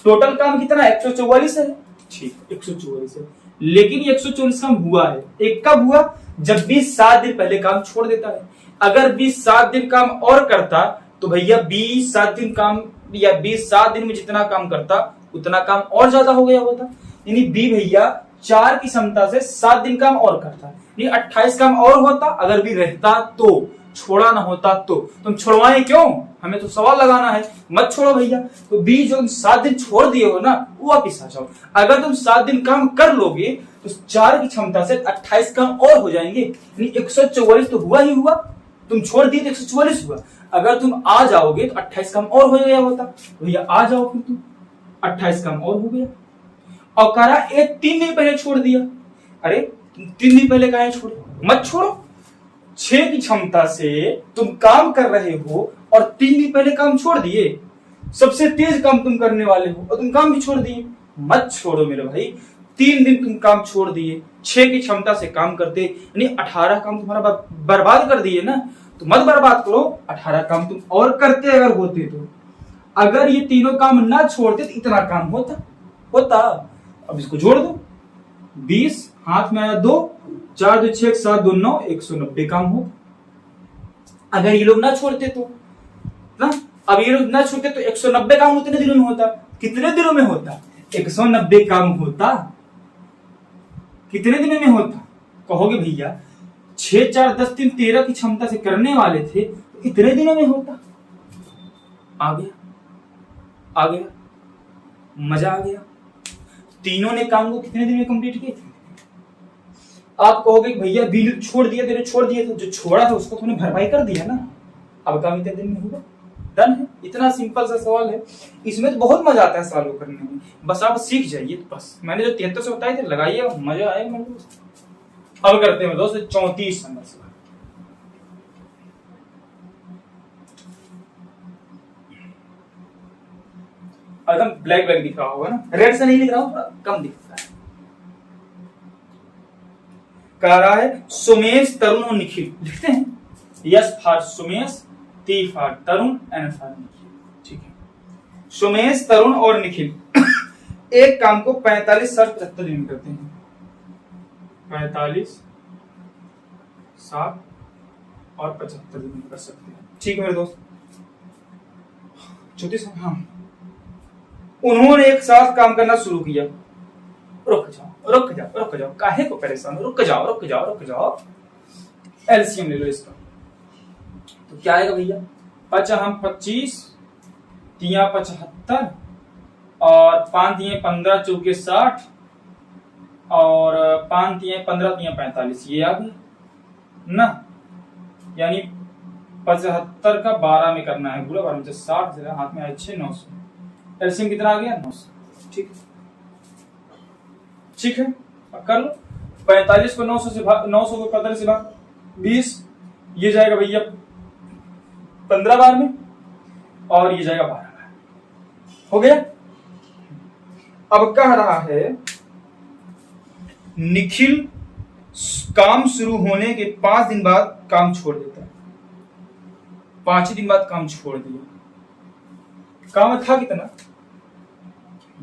Speaker 1: टोटल काम कितना है? 144 है। ठीक, 144 है, लेकिन 144 काम हुआ है। एक कब हुआ? जब भी 7 दिन पहले काम छोड़ देता है। अगर 20 7 दिन काम और करता तो भैया 20 7 दिन काम, या 20 7 दिन में जितना काम करता उतना काम और ज्यादा हो गया होता। यानी बी भैया 4 की क्षमता से 7 दिन काम और करता, यानी 28 काम और होता अगर भी रहता तो, छोड़ा ना होता तो। तुम छोड़वाए क्यों? हमें तो सवाल लगाना है। मत छोड़ो भैया। तो बी जो 7 दिन छोड़ दिए हो ना, वो वापिस आ जाओ। अगर तुम 7 दिन काम कर लोगे तो 4 की क्षमता से 28 काम और हो जाएंगे, यानी 144 तो हुआ ही हुआ। तुम छोड़ दिए तो 144 हुआ। अगर तुम आ जाओगे तो 28 काम और हो गया होता। भैया आ जाओ, फिर तुम 28 काम और हो गया। और करा एक 3 दिन पहले छोड़ दिया, अरे तुम 3 दिन पहले काहे छोड़े? मत छोड़ो। 6 की क्षमता से तुम काम कर रहे हो और 3 दिन पहले काम छोड़ दिए। सबसे तेज काम तुम करने वाले हो और तुम काम भी छोड़ दिए। मत छोड़ो मेरे भाई। 3 दिन तुम काम छोड़ दिए, 6 की क्षमता से काम करते, यानी 18 काम तुम्हारा बर्बाद कर दिए ना। तो मत बर्बाद करो, 18 काम तुम और करते अगर होते तो। अगर ये तीनों काम ना छोड़ते तो इतना काम होता। अब इसको जोड़ दो, 20 हाथ में आया 2, 4 2 6 7 2 9, 190 काम हो। अगर ये लोग ना छोड़ते तो ना, अब ये लोग ना छोड़ते तो 190 काम उतने दिनों में होता। कितने दिनों में होता? 190 काम होता। कितने दिनों में होता? कहोगे भैया 6 4 10 3 13 की क्षमता से करने वाले थे, तो इतने दिनों में होता। आ गया, मजा आ गया। तीनों ने काम को कितने दिन में कंप्लीट किए थे? आप कहोगे भैया बिल छोड़ दिया, तेरे छोड़ दिया, तो जो छोड़ा था उसको तुमने भरपाई कर दिया ना, अब काम इतने दिन में होगा। डन है। इतना सिंपल सा सवाल है, इसमें तो बहुत मजा आता है सवालों करने में। बस आप सीख जाइए। तो बस मैंने जो 73 से बताए थे लगाइए, मजा आएगा। अब करते हैं दोस्तों 34 नंबर सवाल। एकदम ब्लैक दिख रहा होगा ना, रेड से नहीं दिख रहा होगा, कम दिखता है। कह रहा है सुमेश, तरुण और निखिल। लिखते हैं S for Sumesh, T for Tarun, N for Nikhil. ठीक है। सुमेश, तरुण और निखिल एक काम को 45 60 75 दिन में करते हैं। 45 60 और 75 दिन में कर सकते हैं। ठीक है मेरे दोस्त। 34। हाँ, उन्होंने एक साथ काम करना शुरू किया। रुक जाओ, काहे को परेशान हो? रुक जाओ। एलसीएम ले लो इसका। तो क्या आएगा भैया? 25 तिया 75 और 5 दिए 15 चौके 60 और 5 दिए 15 तिया 45। ये आ गया ना, यानी 75 का 12 में करना है, पूरा 12 में 60 से हाथ में आए 6 900। एलसीएम कितना आ गया? 900। ठीक है, अब कर लो। 45 को 900 से भाग, 900 को 45 से भाग 20, ये जाएगा भैया 15 बार में और ये जाएगा 12 बार। हो गया। अब कह रहा है निखिल काम शुरू होने के 5 दिन बाद काम छोड़ देता है। 5 दिन बाद काम छोड़ दिया। काम था कितना?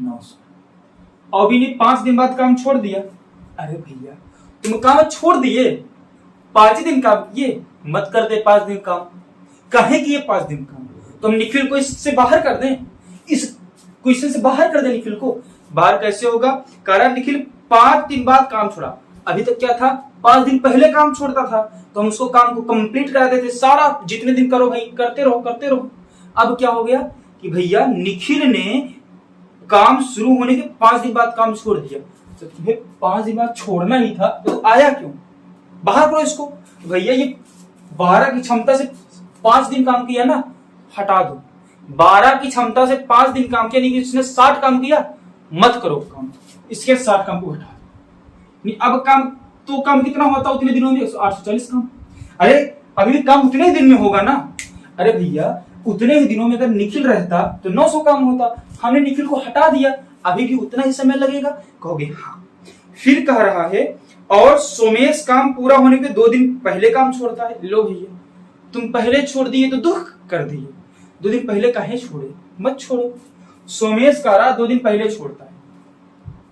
Speaker 1: 900। अभी ने 5 दिन बाद काम छोड़ दिया। अरे भैया तुम काम छोड़ दिए, 5 दिन काम किए, मत कर दे 5 दिन काम। काहे किए 5 दिन काम? तो हम निखिल को इससे बाहर कर दें, इस क्वेश्चन से बाहर कर दे। निखिल को बाहर कैसे होगा? कारण निखिल 5 दिन बाद काम छोड़ा। अभी तक क्या था? 5 दिन पहले काम छोड़ता था, तो हम उसको काम को कंप्लीट करा देते। सारा जितने दिन करो भाई, करते रहो। अब क्या हो गया कि भैया निखिल ने काम शुरू होने के 5 दिन बाद काम छोड़ दिया। तो तुम्हें 5 दिन बाद छोड़ना ही था, तो आया क्यों? बाहर करो इसको। भैया ये 12 की क्षमता से 5 दिन काम किया ना, हटा दो। 12 की क्षमता से 5 दिन काम किया, नहीं इसने 60 काम किया, मत करो काम। इसके 60 काम को हटा दो। अब काम कितना होता उतने दिनों में? 840 काम। अरे अभी भी काम उतने ही दिन में होगा ना। अरे भैया उतने ही दिनों में अगर निखिल रहता तो 900 काम होता। हमने निखिल को हटा दिया, अभी भी उतना ही समय लगेगा। कहोगे हाँ। फिर कह रहा है और सोमेश काम पूरा होने के 2 दिन पहले काम छोड़ता है। लो भैया तुम पहले छोड़ दिए तो दुख कर दिए। 2 दिन पहले काहे छोड़े? मत छोड़ो। सोमेश का रहा 2 दिन पहले छोड़ता है,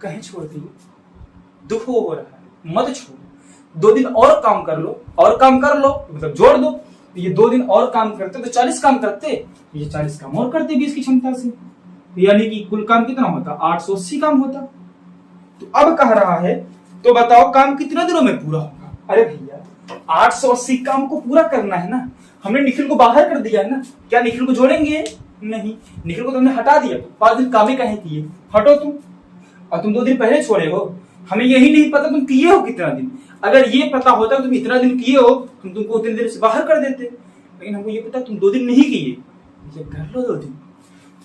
Speaker 1: कहे छोड़ दिए? दुख हो रहा है, मत छोड़ो। 2 दिन और काम कर लो, मतलब जोड़ दो। ये 2 दिन और काम करते तो 40 काम करते, ये 40 काम और करते 20 की क्षमता से, यानी कि कुल काम कितना होता? 880 काम होता। तो अब कह रहा है तो बताओ काम कितने दिनों में पूरा होगा? अरे भैया 880 काम को पूरा करना है ना, हमने निखिल को बाहर कर दिया है ना। क्या निखिल को जोड़ेंगे? नहीं, निखिल को तुमने हटा दिया। 5 दिन काम ही काहे किए? हटो तुम। और तुम 2 दिन पहले छोड़े हो, हमें यही नहीं पता तुम किए हो कितना दिन। अगर ये पता होता तुम इतना दिन किए हो, तुमको उतने दिन से बाहर कर देते। लेकिन हमको ये पता तुम 2 दिन नहीं किए। ये कर लो 2 दिन,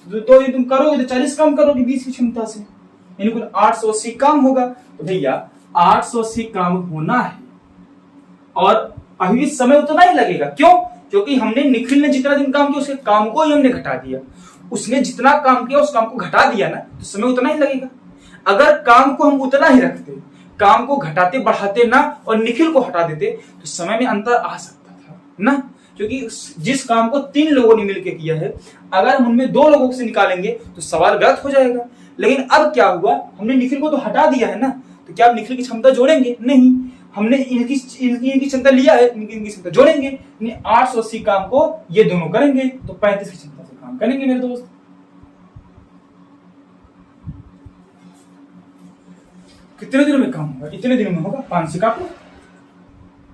Speaker 1: तो 2 दिन तुम करोगे तो 40 काम करोगे 20 की क्षमता से, यानी कुल 880 काम होगा। तो भैया 880 काम होना है और अभी भी समय उतना ही लगेगा। क्यों? क्योंकि हमने निखिल ने जितना दिन काम किया उसके काम को ही हमने घटा दिया। उसने जितना काम किया उस काम को घटा दिया ना, तो समय उतना ही लगेगा। अगर काम को हम उतना ही रखते, काम को घटाते बढ़ाते ना और निखिल को हटा देते, तो समय में अंतर आ सकता था ना। क्योंकि जिस काम को 3 लोगों ने मिलकर किया है, अगर हम उनमें 2 लोगों से निकालेंगे तो सवाल गलत हो जाएगा। लेकिन अब क्या हुआ, हमने निखिल को तो हटा दिया है ना, तो क्या आप निखिल की क्षमता जोड़ेंगे? नहीं, हमने इनकी क्षमता लिया है, इनकी क्षमता जोड़ेंगे। 880 काम को ये दोनों करेंगे तो 35 की क्षमता से काम करेंगे मेरे दोस्त। कितने दिनों में काम होगा? इतने दिनों में होगा। 5 से काटो,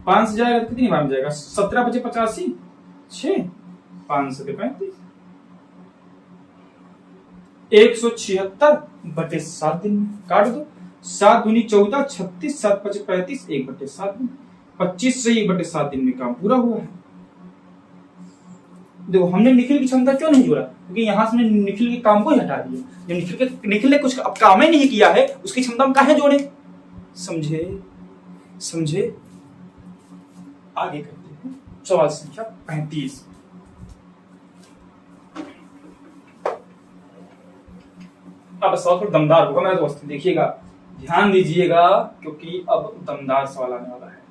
Speaker 1: 5 से जाएगा तो कितनी बार में जाएगा? 17 बचे 85, 6, 5 से 35, 176/7 दिन में काट दो। 7 दूनी 14, 36, 7 5 35, 1/7 दिन, 25 से 1/7 दिन में काम पूरा हुआ है। देखो हमने निखिल की क्षमता क्यों नहीं जोड़ा? क्योंकि यहां से निखिल के काम को ही हटा दिया। जब निखिल ने कुछ काम ही नहीं किया है, उसकी क्षमता हम काहे जोड़े? समझे? आगे करते हैं सवाल संख्या 35। अब सवाल थोड़ा दमदार होगा मेरे दोस्त, देखिएगा, ध्यान दीजिएगा, क्योंकि अब दमदार सवाल आने वाला है।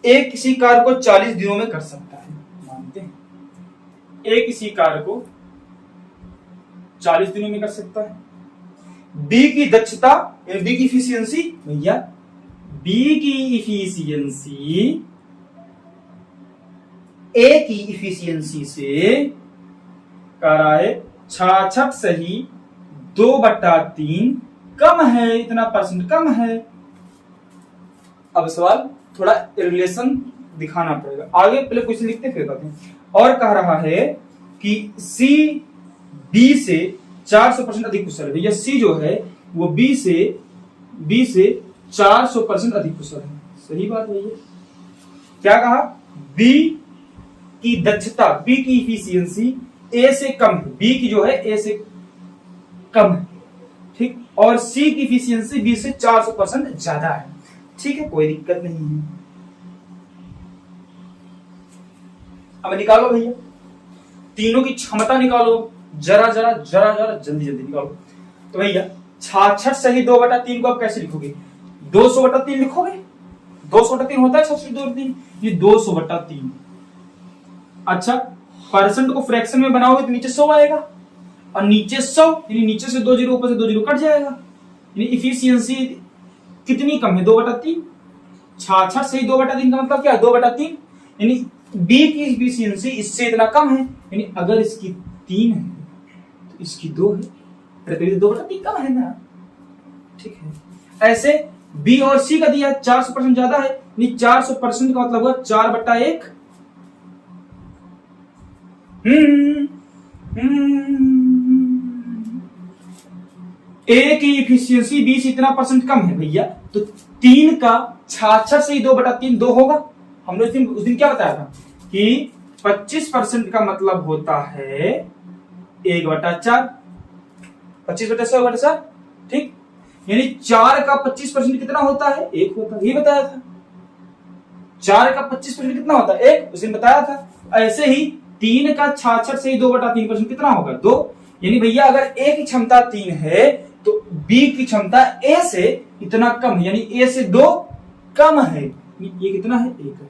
Speaker 1: एक किसी कार्य को 40 दिनों में कर सकता है, मानते हैं? एक किसी कार्य को 40 दिनों में कर सकता है। बी की दक्षता, बी की इफिशियंसी, भैया बी की इफिशियंसी ए की इफिशियंसी से कराए 66 सही 2/3 कम है, इतना परसेंट कम है। अब सवाल थोड़ा रिलेशन दिखाना पड़ेगा, आगे पहले क्वेश्चन लिखते फिर बताते हैं। और कह रहा है कि सी बी से 400% अधिक कुशल है। भैया सी जो है वो बी से 400% अधिक कुशल है। सही बात है। ये क्या कहा? बी की दक्षता, बी की इफिशियंसी ए से कम है, बी की जो है ए से कम है, ठीक। और सी की इफिशियंसी बी से 400% ज्यादा है, ठीक है, कोई दिक्कत नहीं है। अब निकालो भैया, तीनों की क्षमता निकालो, जरा जल्दी निकालो। तो भैया 66 सही 2/3 को आप कैसे लिखोगे? 200/3 लिखोगे। 200/3 होता है 66/2/3, ये 200/3। अच्छा, परसेंट को फ्रैक्शन में बनाओगे तो नीचे 100 आएगा, और नीचे 100 यानी नीचे से 2 जीरो, ऊपर से 2 जीरो कट जाएगा। यानी इफिशियंसी कितनी कम है? 2/3। 66 सही 2/3 का मतलब क्या है? 2/3। यानी बी की इफिशियंसी इससे इतना कम है, यानी अगर इसकी 3 है तो इसकी 2 है, तो 2/3 कम है ना, ठीक है। ऐसे बी और सी का दिया 400% ज्यादा है, यानी 400% का मतलब हुआ 4/1। ए की इफिशियंसी बी से इतना परसेंट कम है भैया, तो 3 का 66 से ही 2/3 2 होगा। हमने उस दिन क्या बताया था कि 25% का मतलब होता है 1/4, 25/100/4, ठीक। यानी 4 का 25% कितना होता है? 1 होता है, ये बताया था। 4 का 25% कितना होता है? 1, उस दिन बताया था। ऐसे ही 3 का 66 से 2/3% कितना होगा? 2। यानी भैया अगर ए की क्षमता 3 है तो बी की क्षमता ए से इतना कम है, यानी ए से 2 कम है। ये कितना है? 1 है।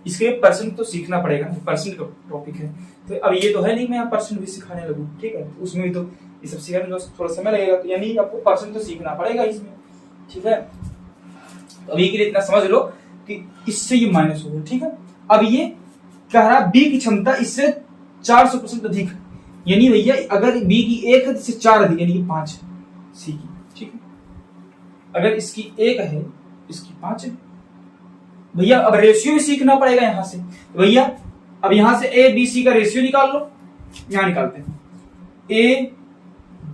Speaker 1: इसके परसेंट तो सीखना पड़ेगा, परसेंट का टॉपिक है, तो अब ये तो है नहीं मैं यहाँ परसेंट भी सिखाने लगूं, ठीक है, तो उसमें भी तो ये सब सीखने में थोड़ा समय लगेगा, तो यानी आपको परसेंट तो सीखना पड़ेगा इसमें, ठीक है। तो अभी के लिए इतना समझ लो कि इससे ये माइनस होगा, ठीक है। अब ये कह रहा बी की क्षमता इससे 400% अधिक, यानी भैया अगर बी की 1 है तो इससे 4 अधिक, यानी 5 है सी की, ठीक है। अगर इसकी 1 है इसकी 5 है भैया। अब रेशियो भी सीखना पड़ेगा यहां से, तो भैया अब यहां से ए बी सी का रेशियो निकाल लो, यहां निकालते हैं। ए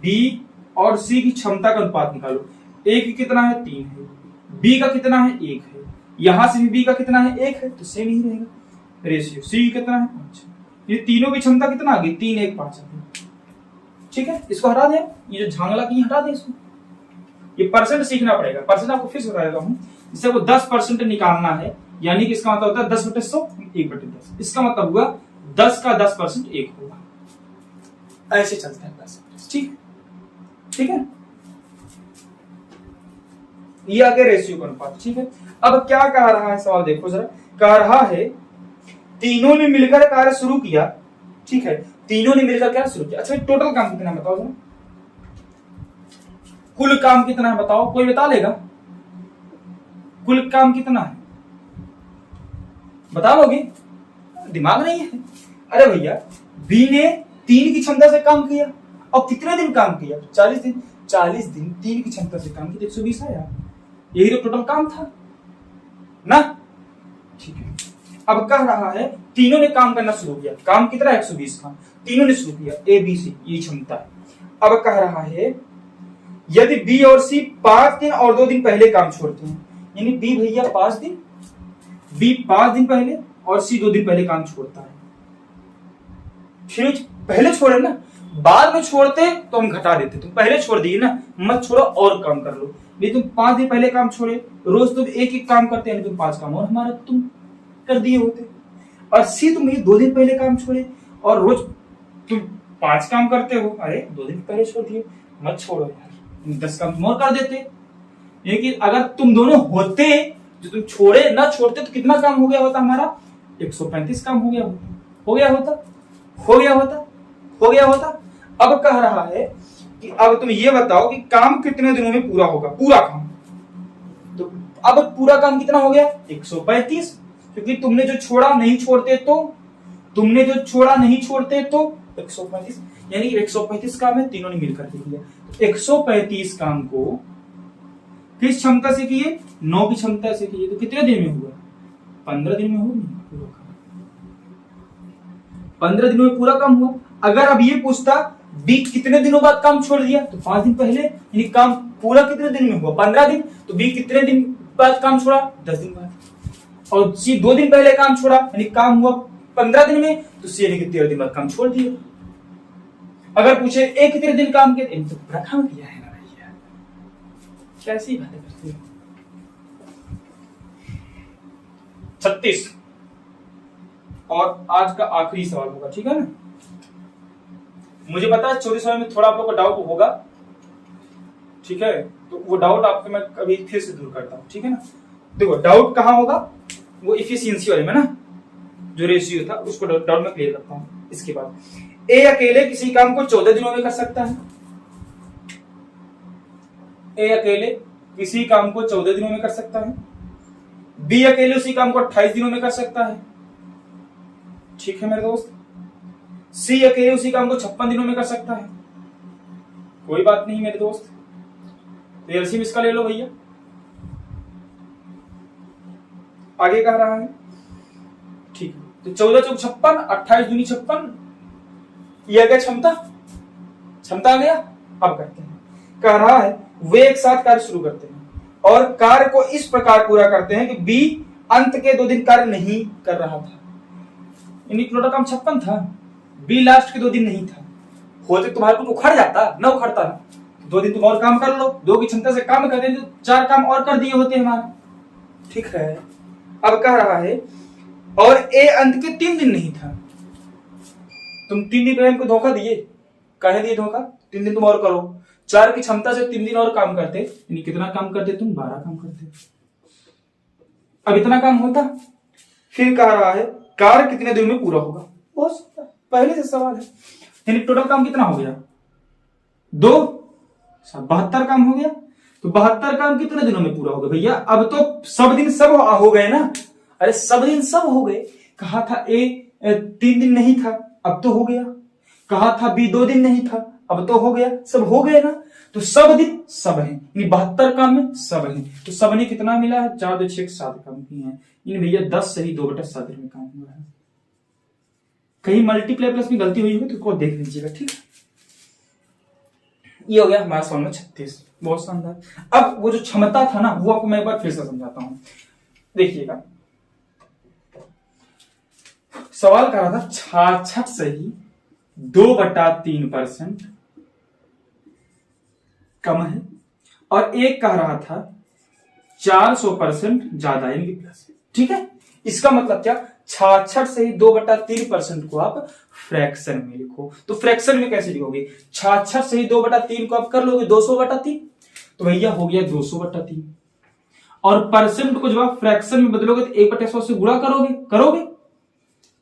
Speaker 1: बी और सी की क्षमता का अनुपात निकालो। ए की कितना है? 3 है, बी का कितना है? 1 है, यहां से भी बी का कितना है? 1 है, तो सेम ही रहेगा रेशियो। सी कितना है? 5। ये तीनों की क्षमता कितना आ गई? 3 1 5 आ गई, ठीक है। इसको हटा दें, ये जो झांगला की हटा दें इसको, ये परसेंट सीखना पड़ेगा। परसेंट आपको फिर से बता देता हूं, जैसे वो 10% निकालना है, यानी कि इसका मतलब होता है 10/100 1/10। इसका मतलब हुआ 10 का 10% 1 होगा। ऐसे चलता है परसेंटेज। ठीक है, ये आगे रेशियो का अनुपात। ठीक है, अब क्या कह रहा है सवाल, देखो जरा। कह रहा है तीनों ने मिलकर कार्य शुरू किया। ठीक है, तीनों ने मिलकर क्या शुरू किया। अच्छा, टोटल काम कितना बताओ जरा, कुल काम कितना है बताओ, कोई बता लेगा? कुल काम कितना है, बता लोगे? दिमाग नहीं है? अरे भैया, बी ने 3 की क्षमता से काम किया और कितने दिन काम किया? 40 दिन। 40 दिन 3 की क्षमता से काम किया, 120 आया। यही तो टोटल काम था ना। ठीक है, अब कह रहा है तीनों ने काम करना शुरू किया। काम कितना? 120 का। तीनों ने शुरू किया, ए बी सी, ये क्षमता है। अब कह रहा है यदि बी और सी 5 दिन और 2 दिन पहले काम छोड़ते हैं, यानी बी भैया 5 दिन, बी 5 दिन पहले और सी 2 दिन पहले काम छोड़ता है। फिर पहले छोड़े ना, बाद में छोड़ते तो हम घटा देते। तुम पहले छोड़ दिए ना, मत छोड़ो और काम कर लो। तुम 5 दिन पहले काम छोड़े, रोज तुम एक काम करते, यानी तुम 5 काम और हमारा तुम कर दिए होते। और सी तुम ये 2 दिन पहले काम छोड़े और रोज तुम 5 काम करते हो। अरे 2 दिन पहले छोड़ दिए, मत छोड़ो यार, 10 काम तुम और कर देते। लेकिन अगर तुम दोनों होते, जो तुम छोड़े ना छोड़ते, तो कितना काम हो गया होता हमारा? 135 काम हो गया होता। अब कह रहा है कि अब तुम ये बताओ कि काम कितने दिनों में पूरा होगा, पूरा काम। तो अब पूरा काम कितना हो गया? 135, क्योंकि तुमने जो छोड़ा नहीं छोड़ते तो 135, यानी 135 काम है, तीनों ने मिलकर के किया। 135 काम को किस क्षमता से किए? 9 की क्षमता से किए। तो कितने दिन में हुआ? 15 दिन में हो पूरा काम। 15 दिनों में पूरा काम हुआ। अगर अब ये पूछता बी कितने दिनों बाद काम छोड़ दिया, तो 5 दिन पहले, यानी काम पूरा कितने दिन में हुआ? 15 दिन। तो बी कितने दिन बाद काम छोड़ा? 10 दिन बाद। और सी 2 दिन पहले काम छोड़ा, यानी काम हुआ 15 दिन में, तो सी यानी कि 13 दिन बाद काम छोड़ दिया। अगर पूछे ए कितने दिन काम किया, तो पूरा काम किया है ना भैया। कैसी बातें करते हो। 36 और आज का आखिरी सवाल होगा, ठीक है ना। मुझे पता है 24 सवाल में थोड़ा आप लोग को डाउट होगा, ठीक है, तो वो डाउट आपको मैं कभी फिर से दूर करता हूं, ठीक है ना। देखो डाउट कहां होगा, वो इफिशियंसी वाले में ना, जो रेशियो था उसको डाउट में क्लियर करता हूं। इसके बाद ए अकेले किसी काम को 14 दिनों में कर सकता है। ए अकेले किसी काम को 14 दिनों में कर सकता है। बी अकेले उसी काम को 28 दिनों में कर सकता है, ठीक है मेरे दोस्त। सी अकेले उसी काम को 56 दिनों में कर सकता है। कोई बात नहीं मेरे दोस्त, तो एलसीएम इसका ले लो भैया। आगे कह रहा है, ठीक है, तो 14 चौक 56, 28 दूनी 56, ये आ गया क्षमता आ गया। अब करते हैं, कह रहा है वे एक साथ कार्य शुरू करते हैं और कार्य को इस प्रकार पूरा करते हैं कि बी अंत के 2 दिन कार्य नहीं कर रहा था, यानी टोटल काम 56 था, बी लास्ट के 2 दिन नहीं था। होते तुम्हारे कुछ उखड़ जाता ना, उखड़ता ना, 2 दिन तुम और काम कर लो, 2 की क्षमता से काम करते तो 4 काम और कर दिए होते हमारे, ठीक है। अब कह रहा है और ए अंत के 3 दिन नहीं था। तुम 3 दिन पहले धोखा दिए, कहे दिए धोखा, 3 दिन तुम और करो, 4 की क्षमता से 3 दिन और काम करते, यानी कितना काम करते तुम? 12 काम करते। अब इतना काम होता। फिर कह रहा है कार्य कितने दिन में पूरा होगा, बहुत पहले से सवाल है, यानी टोटल काम कितना हो गया? 2, 72 काम हो गया। तो 72 काम कितने दिनों में पूरा होगा भैया? अब तो सब दिन सब हो गए ना, अरे सब दिन सब हो गए। कहा था ए 3 दिन नहीं था, अब तो हो गया। कहा था बी 2 दिन नहीं था, अब तो हो गया, सब हो गए ना। तो सब दिन सब है, यानी 72 काम में सब है। तो सब ने कितना मिला है? 4 2 6 7 काम किए हैं, यानी भैया 10 सही 2/7 में काम हुआ है। कहीं मल्टीप्लाई प्लस में गलती हुई हो तो उसको देख लीजिएगा, ठीक है। ये हो गया हमारा सवाल में 36, बहुत शानदार। अब वो जो क्षमता था ना, वो आपको मैं एक बार फिर से समझाता हूं, देखिएगा। सवाल कर रहा था 66 सही 2/3% कम है और एक कह रहा था 400% ज्यादा यानी कि प्लस। ठीक है, इसका मतलब क्या, 66 से ही 2/3% को आप फ्रैक्शन में लिखो। तो फ्रैक्शन में कैसे लिखोगे, 66 से ही 2/3 को आप कर लोगे 200/3, तो भैया हो गया 200/3। और परसेंट को जब आप फ्रैक्शन में बदलोगे तो 1/100 से गुणा करोगे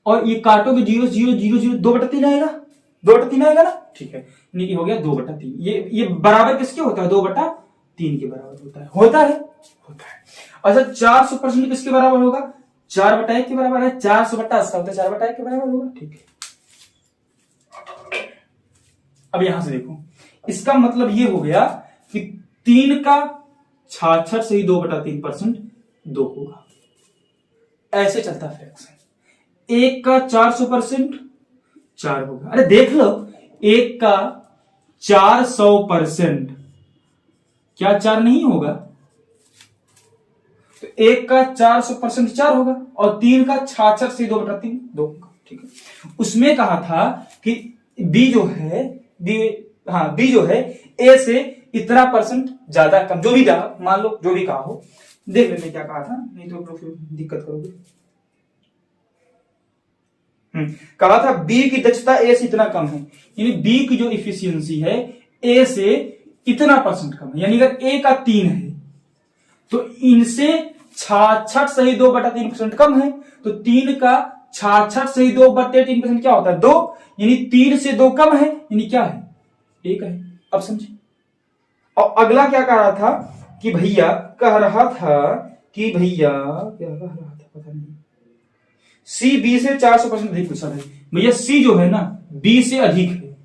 Speaker 1: और ये काटोगे 0 0 0 0 2/3 आएगा, 2/3 आएगा ना। ठीक है, यानी हो गया 2/3। ये बराबर किसके होता है, 2/3 के बराबर होता है। अच्छा 400% किसके बराबर होगा, 4/1 के बराबर है। 400/80 होता है 4/1 के बराबर होगा। ठीक है, अब यहां से देखो, इसका मतलब ये हो गया कि 3 का 66 से ही 2/3% 2 होगा। ऐसे चलता है फ्रैक्शन। 1 का 400% 4 होगा। अरे देख लो, 1 का 400% क्या 4 नहीं होगा, तो 1 का 400% 4 होगा और 3 का 66 से 2/3 2 होगा। ठीक है, उसमें कहा था कि बी जो है ए से इतना परसेंट ज्यादा कम, जो भी कहा, मान लो जो भी कहा हो, देख लेते क्या कहा था, नहीं तो फिर दिक्कत करोगे। कहा था बी की दक्षता ए से इतना कम है, यानी बी की जो इफिशियंसी है ए से इतना परसेंट कम है। यानी अगर ए का 3 है तो इनसे 66 से ही 2/3% कम है, तो 3 का 66 से ही 2/3% क्या होता है, 2, यानी 3 से 2 कम है, यानी क्या है, 1 है। अब समझे। और अगला क्या कह रहा था कि भैया क्या कह रहा था पता नहीं, सी बी से 400% अधिक पूछा है। भैया सी जो है ना बी से अधिक है,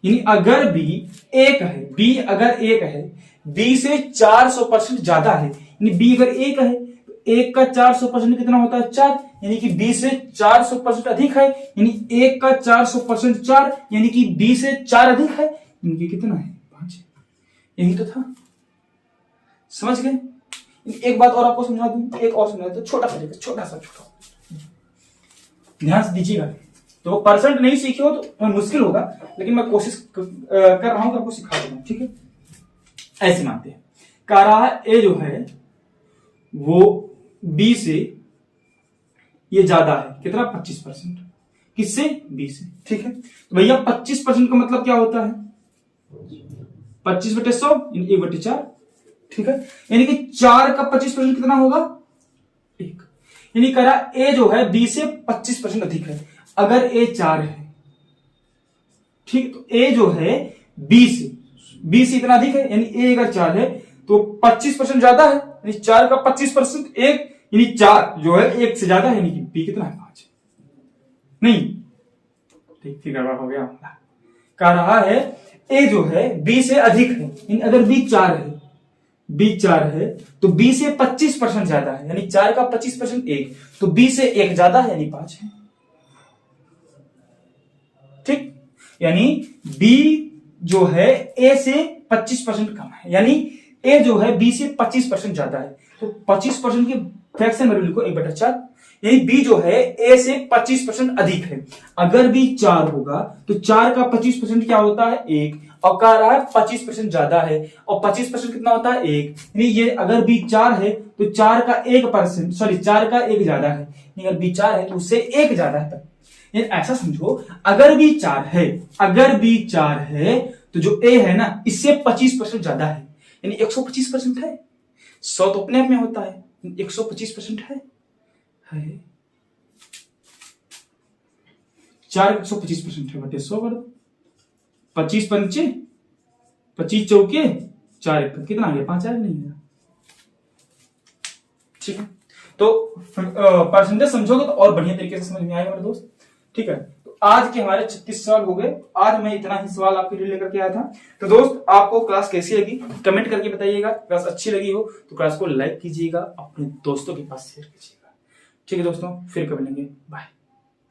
Speaker 1: यानी अगर बी 1 है, बी से 400% ज्यादा है, यानी बी अगर 1 है तो 1 का 400% कितना होता है, 4, यानी कि बी से 400% अधिक है, यानी 1 का 400% 4, यानी कि बी से 4 अधिक है, यानी कितना है, 5। यही तो था, समझ गए। एक बात और आपको समझा दूं, एक और समझा दो, छोटा सा ध्यान से दीजिएगा। तो परसेंट नहीं सीखे हो तो मुश्किल होगा, लेकिन मैं कोशिश कर रहा हूं कि आपको सिखा दूंगा। ठीक है, ऐसे मानते हैं, कह रहा है ए जो है वो बी से ये ज्यादा है, कितना, 25%। किससे, बी से। ठीक है, तो भैया 25% का मतलब क्या होता है, 25/100 यानी 1/4। ठीक है, यानी कि 4 का 25% कितना होगा, 1। यानी कह रहा ए जो है बी से 25% अधिक है। अगर ए 4 है, ठीक, तो ए जो है बी से इतना अधिक है, यानी ए अगर 4 है तो 25% ज्यादा है, यानी 4 का 25% 1, यानी 4 जो है 1 से ज्यादा है, यानी कि बी कितना है, 5 नहीं। ठीक, फिर गड़बड़ हो गया। कह रहा है ए जो है बी से अधिक है, यानी अगर बी 4 है तो बी से 25% ज्यादा है, यानी 4 का 25% 1, तो बी से 1 ज्यादा है, यानी 5 है। ठीक, यानी बी जो है ए से 25% कम है, यानी ए जो है बी से 25% ज्यादा है, तो 25% के फ्रैक्शन वैल्यू लिखो 1/4, यानी बी जो है ए से 25% अधिक है। अगर बी 4 होगा तो 4 का 25% क्या होता है, 1, और कह रहा है 25% ज्यादा है, और 25% कितना होता है, 1, यानी ये अगर बी 4 है तो 4 का 1%, सॉरी 4 का 1 ज्यादा है, अगर बी 4 है तो उससे 1 ज्यादा है। यानी ऐसा समझो, अगर बी 4 है तो जो ए है ना इससे 25% ज्यादा है, यानी 125% है। 100 तो अपने आप में होता है, 125% है। 4 125% है, बटे 100 कर दो, 25 पंचे 25 चौके 4 कितना आ गया, 5 आया नहीं गया। ठीक है, तो परसेंटेज समझोगे तो और बढ़िया तरीके से समझ में आएगा मेरे दोस्त। ठीक है, तो आज के हमारे 36 सवाल हो गए। आज मैं इतना ही सवाल आपके लिए लेकर के आया था। तो दोस्त आपको क्लास कैसी लगी कमेंट करके बताइएगा। क्लास अच्छी लगी हो तो क्लास को लाइक कीजिएगा, अपने दोस्तों के पास शेयर कीजिएगा। ठीक है दोस्तों, फिर कभी मिलेंगे, बाय।